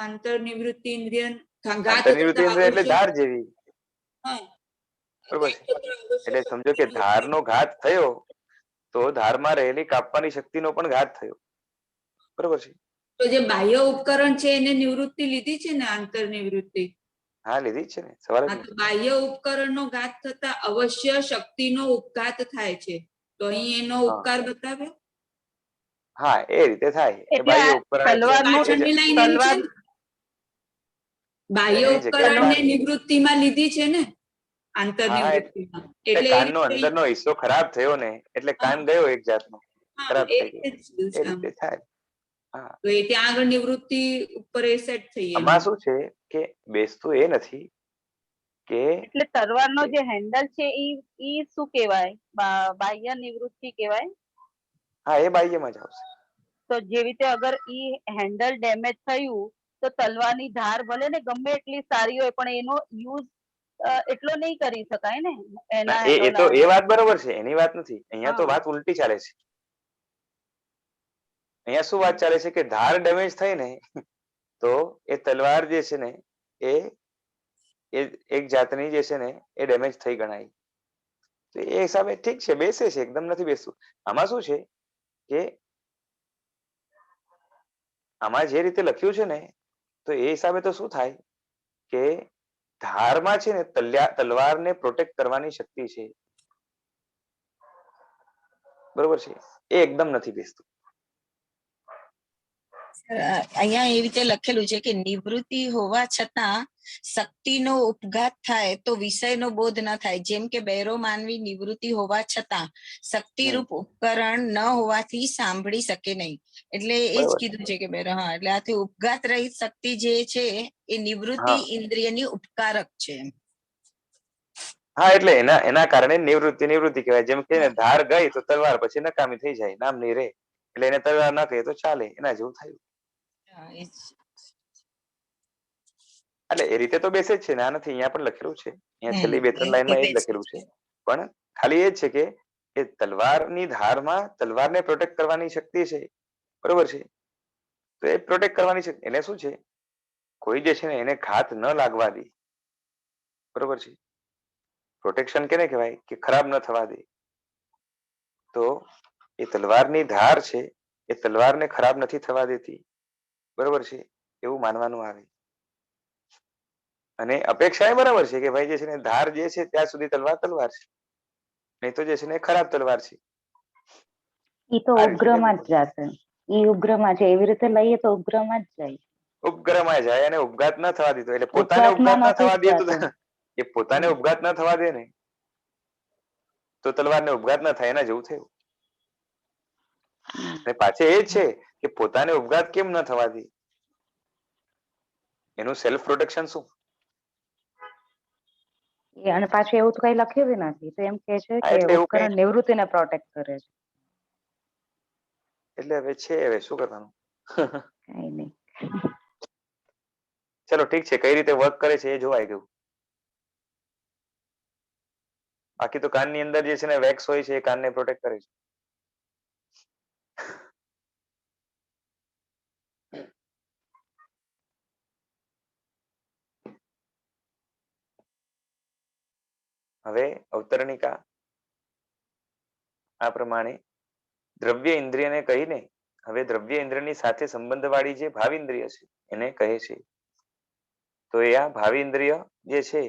આંતર નિવૃત્તિ ઇન્દ્રિય ઘાત આંતરનિવૃત્તિ થતા ઇન્દ્રિય એટલે આવશ્યક. ધાર જેવી, હા, બરોબર છે. ઘાત થતા એટલે આવશ્યક સમજો કે શક્તિનો ધારનો ઘાત થયો તો ધારમાં રહેલી કાપવાની શક્તિનો પણ ઘાત થયો, બરોબર છે. તો જે બાહ્ય ઉપકરણ છે એને નિવૃત્તિ લીધી છે ને, આંતર નિવૃત્તિ. હા, લીધી જ છે ને, સવાલ જ હા, તો નથી. બાહ્ય ઉપકરણનો ઘાત થતા અવશ્ય શક્તિનો ઉપઘાત થાય છે, તો અહીં એનો હા ઉપકાર બતાવ્યો. હા, એ રીતે થાય. એ એટલે બાહ્ય આ ઉપકરણ એટલે તલવારનું પાછળની લાઈન એમ છે તલવાર ને, બાહ્ય એની જગ્યાએ ઉપકરણને બાર. નિવૃત્તિમાં લીધી છે ને, આંતર હા, નિવૃત્તિમાં, એટલે એટલે એ કાનનો રીતે. અંદરનો હિસ્સો ખરાબ થયો ને, એટલે હા, કાન ગયો એક જાતનો, હા, ખરાબ એ થઈ ગયો, રીતે જ કીધું એ છે આમ. રીતે થાય. હા, તો એ ત્યાં આગળ નિવૃત્તિ ઉપર એ સેટ થઈ આમાં એનું. શું છે કે બેસતું એ નથી કે એટલે તલવારનો જે હેન્ડલ છે ઈ શું કહેવાય? બાહ્ય નિવૃત્તિ કહેવાય. હા, એ બાહ્યમાં જ આવશે. તો જેવી રીતે અગર ઈ હેન્ડલ ડેમેજ થયું તો તલવારની ધાર ભલે ને ગમે એટલી સારી હોય પણ એનો યુઝ એટલો નહીં કરી શકાય ને ના, એના એ તો એ વાત બરોબર છે, એની વાત નથી. અહીંયા તો હા વાત ઉલટી ચાલે છે. અહીંયા શું વાત ચાલે છે કે ધાર ડેમેજ થઈ ને તો એ તલવાર જે છે ને એ એક જાતની જે છે ને એ ડેમેજ થઈ ગણાય. તો એ હિસાબે ઠીક છે, બેસે છે, એકદમ નથી બેસતું. આમાં શું છે કે આમાં જે રીતે લખ્યું છે ને તો એ હિસાબે તો શું થાય કે ધારમાં છે ને તલવારને પ્રોટેક્ટ કરવાની શક્તિ છે, બરોબર છે, એ એકદમ નથી બેસતું. અહીંયા એવી રીતે લખેલું છે કે નિવૃત્તિ હોવા છતાં શક્તિનો ઉપઘાત થાય તો વિષયનો બોધ ન થાય. જેમ કે બહેરો માનવી નિવૃત્તિ હોવા છતાં શક્તિરૂપ ઉપકરણ ન હોવાથી સાંભળી શકે નહીં. એટલે એ જ બરોબર. કીધું છે કે બહેરો, હા, એટલે આથી ઉપઘાત રહિત શક્તિ જે છે એ નિવૃત્તિ હા ઇન્દ્રિયની ઉપકારક છે. હા, એટલે એના કારણે નિવૃત્તિ કહેવાય. જેમ કે ધાર ગઈ તો તલવાર પછી નકામી થઈ જાય, નામ ની રે, એટલે એને તલવાર ન કહે તો ચાલે, એના જેવું થયું. હા, એ જ. એટલે એ રીતે તો બેસે જ છે ને, આ નથી, અહીંયા પણ લખેલું છે, અહીંયા છેલ્લી બે એ ત્રણ રીતે લાઈનમાં એ જ બેસે લખેલું છે. છે. પણ ખાલી એ જ છે કે એ તલવારની ધારમાં તલવારને પ્રોટેક્ટ કરવાની શક્તિ છે, બરોબર છે. તો એ પ્રોટેક્ટ કરવાની શક્તિ એને શું છે, કોઈ જે છે ને એને ઘાત ન લાગવા દે, બરોબર છે. પ્રોટેક્શન કેને કહેવાય કે ખરાબ ન થવા દે. તો એ તલવારની ધાર છે એ તલવારને ખરાબ નથી થવા દેતી, બરોબર છે, એવું માનવાનું આવે. અને અપેક્ષા એ બરાબર છે કે ભાઈ જે છે ને ધાર જે છે ત્યાં સુધી તલવાર તલવાર છે, નહીં તો જે છે ને ખરાબ તલવાર છે. ઈ તો આ રીતે ઉપગ્રહમાં કેવું જ જશે. ઈ ઉપગ્રહમાં છે, એવી રીતે લઈએ તો ઉપગ્રહમાં જ જાય. ઉપગ્રહમાં જાય અને ઉપઘાત ન થવા દીધો, એટલે પોતાને ઉપઘાતમાં ઉપઘાત ન નથી થવા જ દે તો જતું. એ પોતાને ઉપઘાત ન થવા દે ને તો તલવારને ઉપઘાત ન થાય, એના જેવું થયું. અને પાછે એ જ છે કે પોતાને ઉપઘાત કેમ ન થવા દે, એનું સેલ્ફ પ્રોટેક્શન શું? અને પાછું એવું તો કઈ લખ્યું નથી, તો એમ કે છે હા, કે એટલે એવું કઈ ઉપકરણ નિવૃત્તિને પ્રોટેક્ટ કરે છે. એટલે હવે છે, હવે શું કરવાનું. કઈ નહીં. ચલો ઠીક છે, કઈ રીતે વર્ક કરે છે એ જોવાઈ ગયું. બાકી તો કાનની અંદર જે છે ને વેક્સ હોય છે એ કાનને પ્રોટેક્ટ કરે છે. હવે અવતરણિકા આ પ્રમાણે દ્રવ્ય ઇન્દ્રિયને કહીને હવે દ્રવ્ય ઇન્દ્રિયની સાથે સંબંધવાળી જે ભાવિન્દ્રિય છે એને કહે છે. તો એ આ ભાવિન્દ્રિય જે છે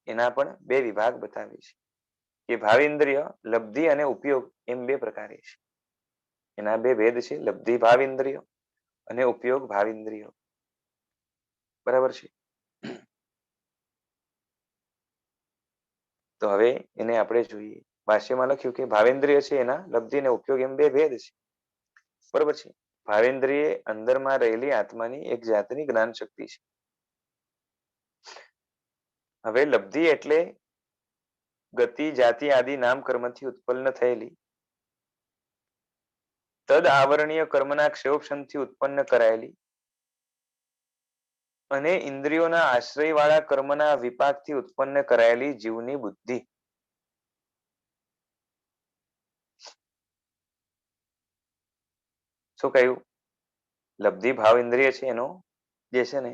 એના પણ બે વિભાગ બતાવે છે કે ભાવિન્દ્રિય લબ્ધિ અને ઉપયોગ એમ બે પ્રકારે છે. એના બે ભેદ છે, લબ્ધિ ભાવિન્દ્રિય અને ઉપયોગ ભાવિન્દ્રિય. બરાબર છે. તો હવે એને આપણે જોઈએ. ભાષ્યમાં લખ્યું કે ભાવેન્દ્રિય છે એના લબ્ધિ અને ઉપયોગ એમ બે ભેદ છે. બરાબર છે. ભાવેન્દ્રિય અંદરમાં રહેલી આત્માની એક જાતની જ્ઞાન શક્તિ છે. હવે લબ્ધિ એટલે ગતિ જાતિ આદિ નામ કર્મથી ઉત્પન્ન થયેલી તદ આવરણીય કર્મના ક્ષયોક્ષમથી ઉત્પન્ન કરાયેલી અને ઇન્દ્રિયોના આશ્રય વાળા કર્મના વિપાકથી ઉત્પન્ન કરાયેલી જીવની બુદ્ધિ. શું કહ્યું? લબ્ધિ ભાવ ઇન્દ્રિય છે એનો જે છે ને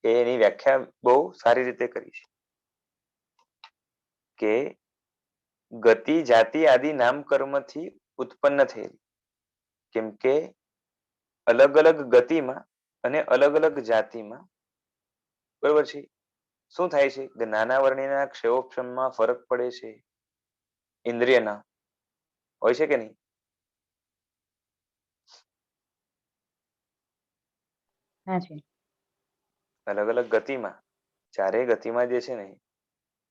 એની વ્યાખ્યા બહુ સારી રીતે કરી છે કે ગતિ જાતિ આદિ નામ કર્મથી ઉત્પન્ન થયેલી. કેમ કે અલગ અલગ ગતિમાં અને અલગ અલગ જાતિમાં બરોબર છે શું થાય છે? જ્ઞાનાવરણીના ક્ષયોક્ષમમાં ફરક પડે છે. ઇન્દ્રિયના હોય છે કે નહીં? હા જી. અલગ અલગ ગતિમાં ચારેય ગતિમાં જે છે ને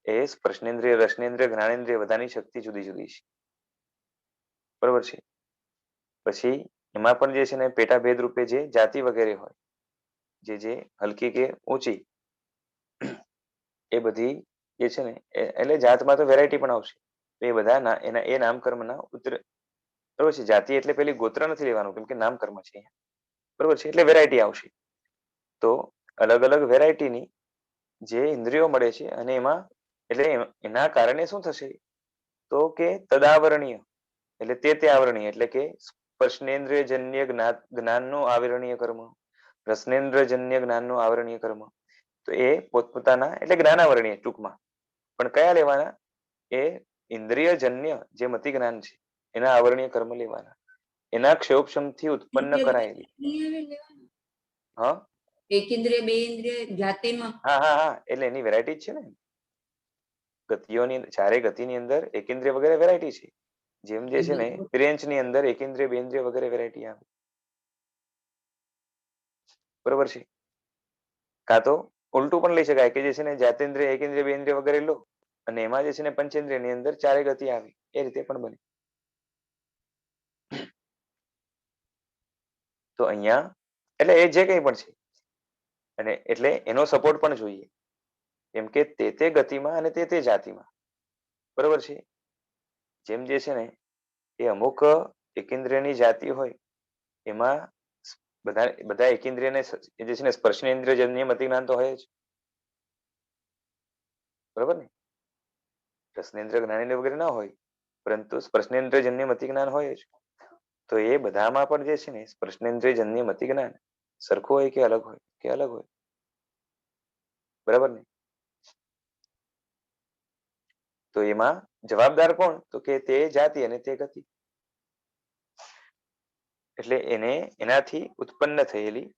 એ સ્પર્શનેન્દ્રિય, રસનેન્દ્રિય, જ્ઞાનેન્દ્રિય બધાની શક્તિ જુદી જુદી છે. બરોબર છે. પછી એમાં પણ જે છે ને પેટા ભેદ રૂપે જે જાતિ વગેરે હોય જે હલકી કે ઊંચી એ બધી જે છે ને એટલે જાતમાં તો વેરાયટી પણ આવશે. એ બધા એના એ નામકર્મના ઉત્તર. બરોબર છે. જાતિ એટલે પેલી ગોત્ર નથી લેવાનું કેમ કે નામકર્મ છે. બરોબર છે. એટલે વેરાયટી આવશે. તો અલગ અલગ વેરાયટીની જે ઇન્દ્રિયો મળે છે અને એમાં એટલે એના કારણે શું થશે તો કે તદાવરણીય એટલે તે આવરણીય એટલે કે સ્પર્શનેન્દ્રિયજન્ય જ્ઞાનનું આવરણીય કર્મ, રસનેન્દ્રજન્ય જ્ઞાનનું આવરણીય કર્મ. તો એ પોતપોતાના એટલે જ્ઞાનાવરણીય ટૂંકમાં પણ કયા લેવાના? એ ઇન્દ્રિયજન્ય જે મતિ જ્ઞાન છે એના આવરણીય કર્મ લેવાના. એના ક્ષયોક્ષમથી ઉત્પન્ન કરાયેલી. હા એક ઇન્દ્રિય, બે ઇન્દ્રિય જાતિમાં. હા હા હા એટલે એની વેરાયટી જ છે ને. ગતિઓની ચારે ગતિની અંદર એક ઇન્દ્રિય વગેરે વેરાયટી છે. જેમ જે છે ને પ્રેંચ ની અંદર એક ઇન્દ્રિય, બે ઇન્દ્રિય વગેરે વેરાયટી આવે. બરોબર છે. કાં તો ઉલટું પણ લઈ શકાય કે જે છે ને જાતેન્દ્રિય, એક ઇન્દ્રિય, બે ઇન્દ્રિય વગેરે લો અને એમાં જે છે ને પંચેન્દ્રિય ની અંદર ચારે ગતિ આવે. એ રીતે પણ બને. તો અહીંયા એટલે એ જે કંઈ પણ છે અને એટલે એનો સપોર્ટ પણ જોઈએ. કેમ કે તે ગતિમાં અને તે જાતિમાં બરોબર છે. જેમ જે છે ને એ અમુક એકેન્દ્રિયની જાતિ હોય એમાં બધા એકેન્દ્રિયને જે છે ને સ્પર્શનેન્દ્રિયજન્ય મતિ જ્ઞાન તો હોય જ. બરોબર ને? રસનેન્દ્રિય, જ્ઞાનેન્દ્રિય વગેરે ના હોય પરંતુ સ્પર્શનેન્દ્રિયજન્ય મતિ જ્ઞાન હોય જ. તો એ બધામાં પણ જે છે ને સ્પર્શનેન્દ્રિયજન્ય મતિ જ્ઞાન સરખું હોય કે અલગ હોય? કે અલગ હોય. બરાબર ને? તો એમાં જવાબદાર કોણ? તો કે તે જાતિ અને તે ગતિ. એટલે એનાથી ઉત્પન્ન થયેલી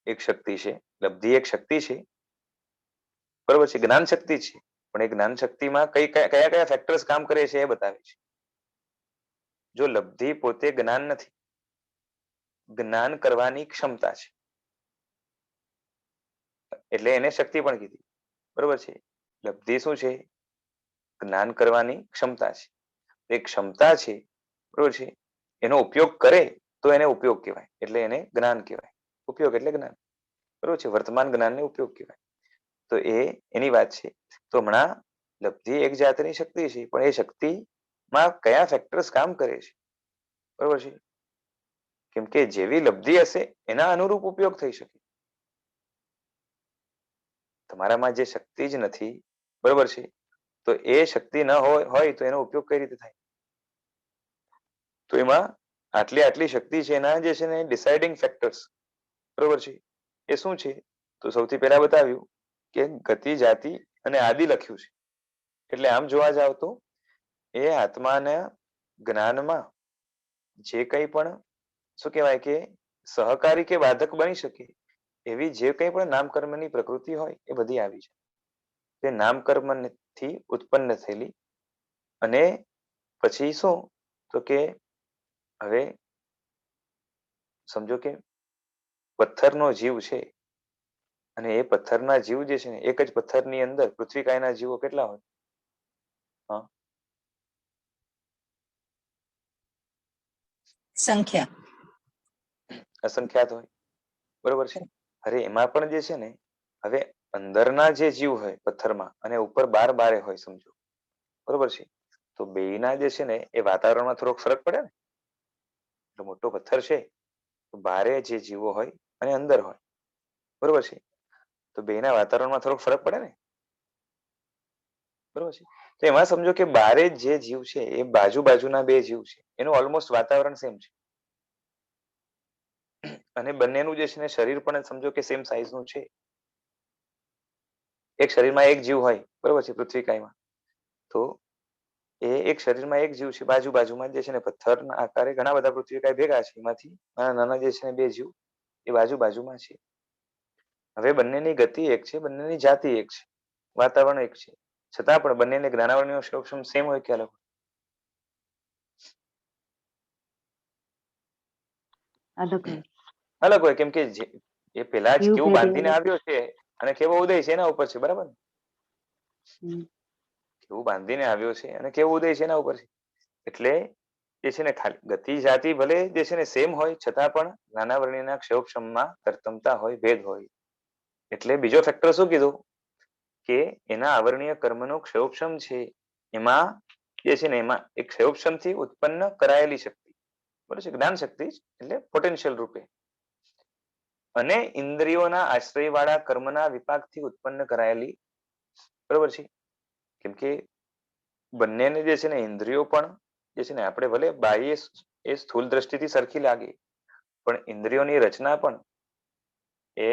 એક શક્તિ છે. લબ્ધિ એક શક્તિ છે. બરોબર છે. જ્ઞાન શક્તિ છે. પણ એ જ્ઞાન શક્તિમાં કયા કયા ફેક્ટર્સ કામ કરે છે એ બતાવે છે. જો લબ્ધિ પોતે જ્ઞાન નથી, જ્ઞાન કરવાની ક્ષમતા છે એટલે એને શક્તિ પણ કીધી. બરોબર છે. લબ્ધિ શું છે? જ્ઞાન કરવાની ક્ષમતા છે. એ ક્ષમતા છે બરોબર છે. એનો ઉપયોગ કરે તો એને ઉપયોગ કહેવાય એટલે એને જ્ઞાન કહેવાય. ઉપયોગ એટલે જ્ઞાન. બરોબર છે. વર્તમાન જ્ઞાનને ઉપયોગ કહેવાય. તો એની વાત છે. તો હમણાં લબ્ધિ એક જાતની શક્તિ છે પણ એ શક્તિમાં કયા ફેક્ટર્સ કામ કરે છે? બરોબર છે. કેમ કે જેવી લબ્ધિ હશે એના અનુરૂપ ઉપયોગ થઈ શકે. તમારામાં જે શક્તિ જ નથી બરોબર છે તો એ શક્તિ ન હોય તો એનો ઉપયોગ કઈ રીતે થાય? તો એમાં આટલી શક્તિ છે એના જે છે ને ડિસાઇડિંગ ફેક્ટર્સ, બરોબર છે, એ શું છે? તો સૌથી પહેલા બતાવ્યું કે ગતિ, જાતિ અને આદિ લખ્યું છે. એટલે આમ જોવા જાવ તો એ આત્માના જ્ઞાનમાં જે કંઈ પણ શું કહેવાય કે સહકારી કે બાધક બની શકે એવી જે કંઈ પણ નામકર્મની પ્રકૃતિ હોય એ બધી આવી છે. તે નામકર્મથી ઉત્પન્ન થયેલી. અને પછી શું? તો કે હવે સમજો કે પથ્થરનો જીવ છે અને એ પથ્થરના જીવ જે છે ને એક જ પથ્થરની અંદર પૃથ્વીકાયના જીવો કેટલા હોય? હા, સંખ્યા અસંખ્યાત હોય, બરોબર છે. અરે એમાં પણ જે છે ને હવે અંદરના જે જીવ હોય પથ્થરમાં અને ઉપર બારે હોય સમજો, બરોબર છે. તો બેયના જે છે ને એ વાતાવરણમાં થોડોક ફરક પડે ને. તો મોટો પથ્થર છે તો બારે જે જીવો હોય અને અંદર હોય, બરોબર છે. તો બેયના વાતાવરણમાં થોડોક ફરક પડે ને, બરોબર છે. તો એમાં સમજો કે બારે જે જીવ છે એ બાજુના બે જીવ છે, એનું ઓલમોસ્ટ વાતાવરણ સેમ છે. અને બંનેનું જે છે ને શરીર પણ સમજો કે સેમ સાઈઝ નું છે. એક શરીરમાં એક જીવ હોય, બરોબર છે, પૃથ્વીકાયમાં. તો એ એક શરીરમાં એક જીવ છે, બાજુમાં જે છે ને પથ્થરના આકારે ઘણા બધા પૃથ્વીકાય ભેગા છે. એમાંથી નાના જે છે ને બે જીવ એ બાજુમાં છે. હવે બંનેની ગતિ એક છે, બંનેની જાતિ એક છે, વાતાવરણ એક છે, છતાં પણ બંનેને જ્ઞાનાવરણીય સૌક્ષમ સેમ હોય કે અલગ? અલગ હોય. અલગ હોય, કેમ કે એ પેલા જ જીવ કેવું ભેદે બાંધીને આવ્યો છે અને કેવો ઉદય છે એના ઉપર છે, બરાબર ને? કેવું બાંધીને આવ્યો છે અને કેવું ઉદય છે એના ઉપર છે. એટલે જે છે ને ખાલી ગતિ જાતિ ભલે જે છે ને સેમ હોય છતાં પણ જ્ઞાનાવરણીના ક્ષયોક્ષમમાં તરતમતા હોય, ભેદ હોય. એટલે બીજો ફેક્ટર શું કીધું કે એના આવરણીય કર્મનો ક્ષયોક્ષમ છે, એમાં જે છે ને એમાં એક ક્ષયોક્ષમથી ઉત્પન્ન કરાયેલી શક્તિ, બરોબર છે, જ્ઞાન શક્તિ એટલે પોટેન્શિયલ રૂપે, અને ઇન્દ્રિયોના આશ્રયવાળા કર્મના વિપાકથી ઉત્પન્ન કરાયેલી, બરોબર છે. કેમ કે બંનેને જે છે ને ઇન્દ્રિયો પણ જે છે ને આપણે ભલે બાહ્ય એ સ્થૂળ દ્રષ્ટિથી સરખી લાગે, પણ ઇન્દ્રિયોની રચના પણ એ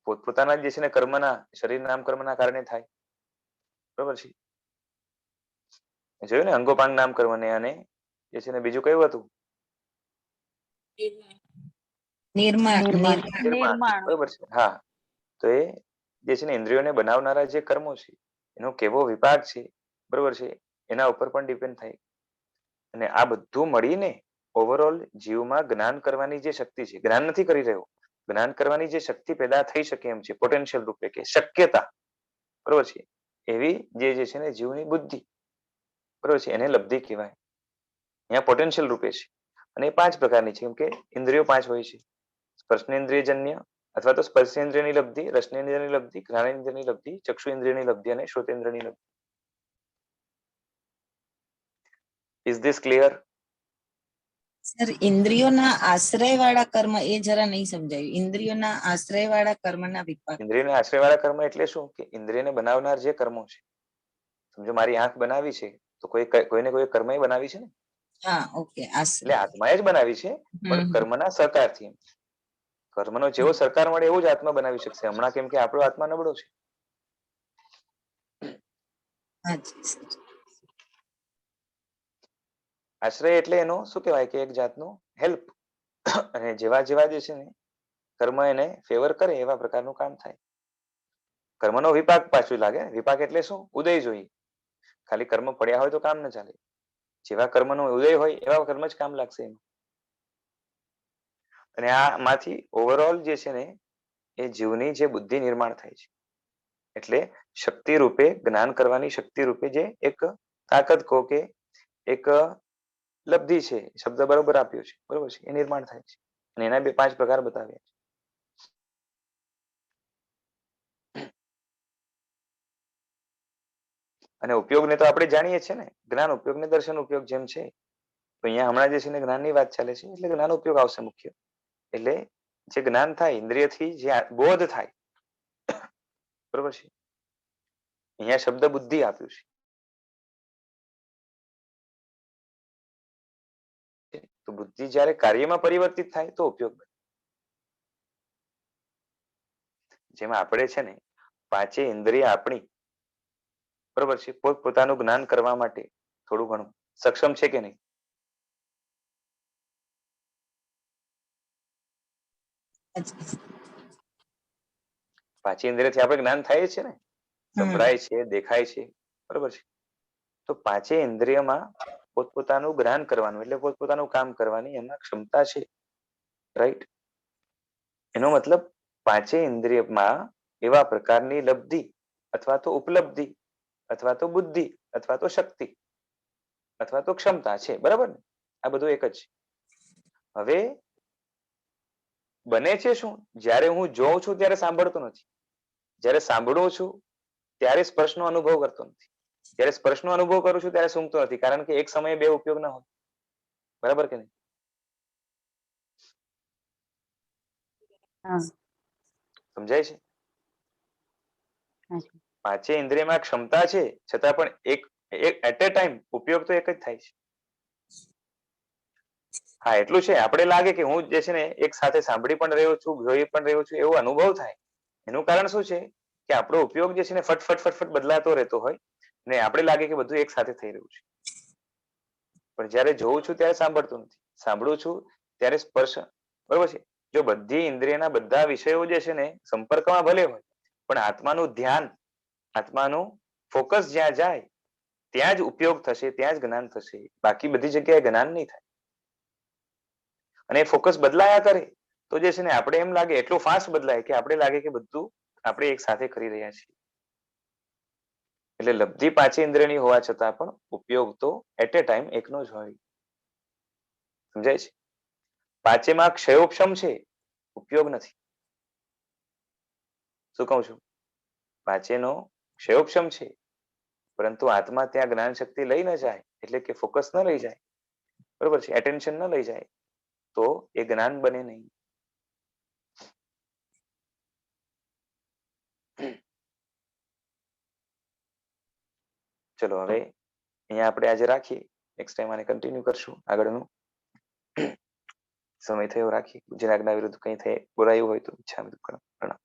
પોતપોતાના જે છે ને કર્મના, શરીર નામ કર્મના કારણે થાય, બરોબર છે. જોયું ને, અંગોપાંગ નામ કર્મને, અને જે છે ને બીજું કયું હતું? નિર્માણ. નિર્માણ. બરોબર છે. હા, તો એ જે છે ને ઇન્દ્રિયોને બનાવનારા જે કર્મો છે એનો કેવો વિપાક છે, બરોબર છે, એના ઉપર પણ ડિપેન્ડ થાય. અને આ બધું મળીને ઓવરઓલ જીવમાં જ્ઞાન કરવાની જે શક્તિ છે, જ્ઞાન નથી કરી રહ્યો, જ્ઞાન કરવાની જે શક્તિ પેદા થઈ શકે એમ છે પોટેન્શિયલ રૂપે, કે શક્યતા, બરોબર છે, એવી જે છે ને જીવની બુદ્ધિ, બરોબર છે, એને લબ્ધિ કહેવાય. અહીંયા પોટેન્શિયલ રૂપે છે. અને એ 5 પ્રકારની છે, કેમ કે ઇન્દ્રિયો 5 હોય છે. સ્પર્શેન્દ્રિયજન્ય અથવા તો સ્પર્શેન્દ્રિયની લબ્ધિ, રસનેન્દ્રિયની લબ્ધિ, ઘ્રાણેન્દ્રિયની લબ્ધિ, ચક્ષુઇન્દ્રિયની લબ્ધિ અને શ્રોતેન્દ્રિયની લબ્ધિ. Is this clear? સર, ઇન્દ્રિયોના આશ્રયવાળા કર્મ એ જરા નહીં સમજાયું. ઇન્દ્રિયોના આશ્રયવાળા કર્મના વિપાક. ઇન્દ્રિયના આશ્રયવાળા કર્મ એટલે શું? કે ઇન્દ્રિયને બનાવનાર જે કર્મો છે, સમજો મારી આંખ બનાવી છે તો કોઈને કોઈ કર્મ બનાવી છે ને. હા, ઓકે. એટલે આત્માએ જ બનાવી છે, પણ કર્મના સહકારથી. કર્મનો જેવો સહકાર મળે એવું જ આત્મા બનાવી શકશે હમણાં, કેમ કે આપણો આત્મા નબળો છે. આશ્રય એટલે એનો શું કહેવાય કે એક જાતનો હેલ્પ. અને જેવા જે છે ને કર્મ એને ફેવર કરે એવા પ્રકારનું કામ થાય. કર્મનો વિપાક પાછું લાગે. વિપાક એટલે શું? ઉદય જોઈએ. ખાલી કર્મ પડ્યા હોય તો કામ ન ચાલે. જેવા કર્મનો ઉદય હોય એવા કર્મ જ કામ લાગશે એમાં. અને આમાંથી ઓવરઓલ જે છે ને એ જીવની જે બુદ્ધિ નિર્માણ થાય છે. એટલે શક્તિ રૂપે, જ્ઞાન કરવાની શક્તિ રૂપે જે એક તાકાત કહો કે એક લબ્ધિ છે, શબ્દ બરોબર આપ્યો છે, બરોબર છે, એ નિર્માણ થાય છે. અને એના 5 પ્રકાર બતાવ્યા છે. અને ઉપયોગને તો આપણે જાણીએ છીએ ને, જ્ઞાન ઉપયોગ ને દર્શન ઉપયોગ જેમ છે. તો અહીંયા હમણાં જે છે ને જ્ઞાનની વાત ચાલે છે, એટલે જ્ઞાન ઉપયોગ આવશે મુખ્ય. એટલે જે જ્ઞાન થાય ઇન્દ્રિયથી, જે બોધ થાય, બરોબર છે. અહીંયા શબ્દ બુદ્ધિ આપ્યું છે. છે. તો બુદ્ધિ જ્યારે કાર્યમાં પરિવર્તિત થાય તો ઉપયોગ બને. જેમાં આપણે છે ને પાંચે ઇન્દ્રિય આપણી બરોબર છે પોતપોતાનું જ્ઞાન કરવા માટે થોડું ઘણું સક્ષમ છે કે નહીં? પાંચે ઇન્દ્રિયથી આપણે જ્ઞાન થાય છે ને, સંભળાય છે, દેખાય છે, બરોબર છે. તો પાંચે ઇન્દ્રિયમાં પોતપોતાનું જ્ઞાન કરવાનું એટલે પોતપોતાનું કામ કરવાની એમાં ક્ષમતા છે, રાઈટ? એનો મતલબ પાંચે ઇન્દ્રિયમાં એવા પ્રકારની લબ્ધિ અથવા તો ઉપલબ્ધિ અથવા તો બુદ્ધિ અથવા તો શક્તિ અથવા તો ક્ષમતા છે, બરાબર ને? આ બધું એક જ છે. હવે બને છે શું? જ્યારે હું જોઉં છું ત્યારે સાંભળતો નથી, જ્યારે સાંભળું છું ત્યારે સ્પર્શનો અનુભવ કરતો નથી, જ્યારે સ્પર્શનો અનુભવ કરું છું ત્યારે સૂંઘતો નથી, કારણ કે એક સમયે બે ઉપયોગ ના હોય, બરાબર કે નહીં? સમજાય છે? પાંચે ઇન્દ્રિયમાં ક્ષમતા છે છતાં પણ એક એટ એ ટાઈમ ઉપયોગ તો એક જ થાય છે. હા એટલું છે, આપણે લાગે કે હું જે છે ને એક સાથે સાંભળી પણ રહ્યો છું, જોઈ પણ રહ્યો છું, એવો અનુભવ થાય. એનું કારણ શું છે કે આપણો ઉપયોગ જે છે ને ફટફટ બદલાતો રહેતો હોય ને આપણે લાગે કે બધું એક સાથે થઈ રહ્યું છે. પણ જ્યારે જોઉં છું ત્યારે સાંભળતું નથી, સાંભળું છું ત્યારે સ્પર્શ, બરોબર છે. જો બધી ઇન્દ્રિયના બધા વિષયો જે છે ને સંપર્કમાં ભલે હોય પણ આત્માનું ધ્યાન, આત્માનું ફોકસ જ્યાં જાય ત્યાં જ ઉપયોગ થશે, ત્યાં જ જ્ઞાન થશે. બાકી બધી જગ્યાએ જ્ઞાન નહીં થાય. અને ફોકસ બદલાયા કરે તો જે છે ને આપણે એમ લાગે, એટલું ફાસ્ટ બદલાય કે આપણે લાગે કે બધું આપણે એક સાથે કરી રહ્યા છીએ. એટલે લબ્ધિ પાંચે ઇન્દ્રિયની હોવા છતાં પણ ઉપયોગ તો એટ એ ટાઈમ એકનો જ હોય. સમજાય છે? પાંચેમાં ક્ષયોક્ષમ છે, ઉપયોગ નથી. શું કહું છું? પાંચેનો ક્ષયોક્ષમ છે પરંતુ આત્મા ત્યાં જ્ઞાન શક્તિ લઈ ન જાય, એટલે કે ફોકસ ન લઈ જાય, બરોબર છે, એટેન્શન ન લઈ જાય તો એ જ્ઞાન બને નહીં. ચલો હવે અહીંયા આપણે આજે રાખીએ, નેક્સ્ટ ટાઈમ આને કન્ટિન્યુ કરશું આગળનું. સમય થયો રાખીએ. ગુજરાતના વિરુદ્ધ કંઈ થાય બોલાયું હોય તો ઈચ્છા પ્રણામ. પ્રણામ.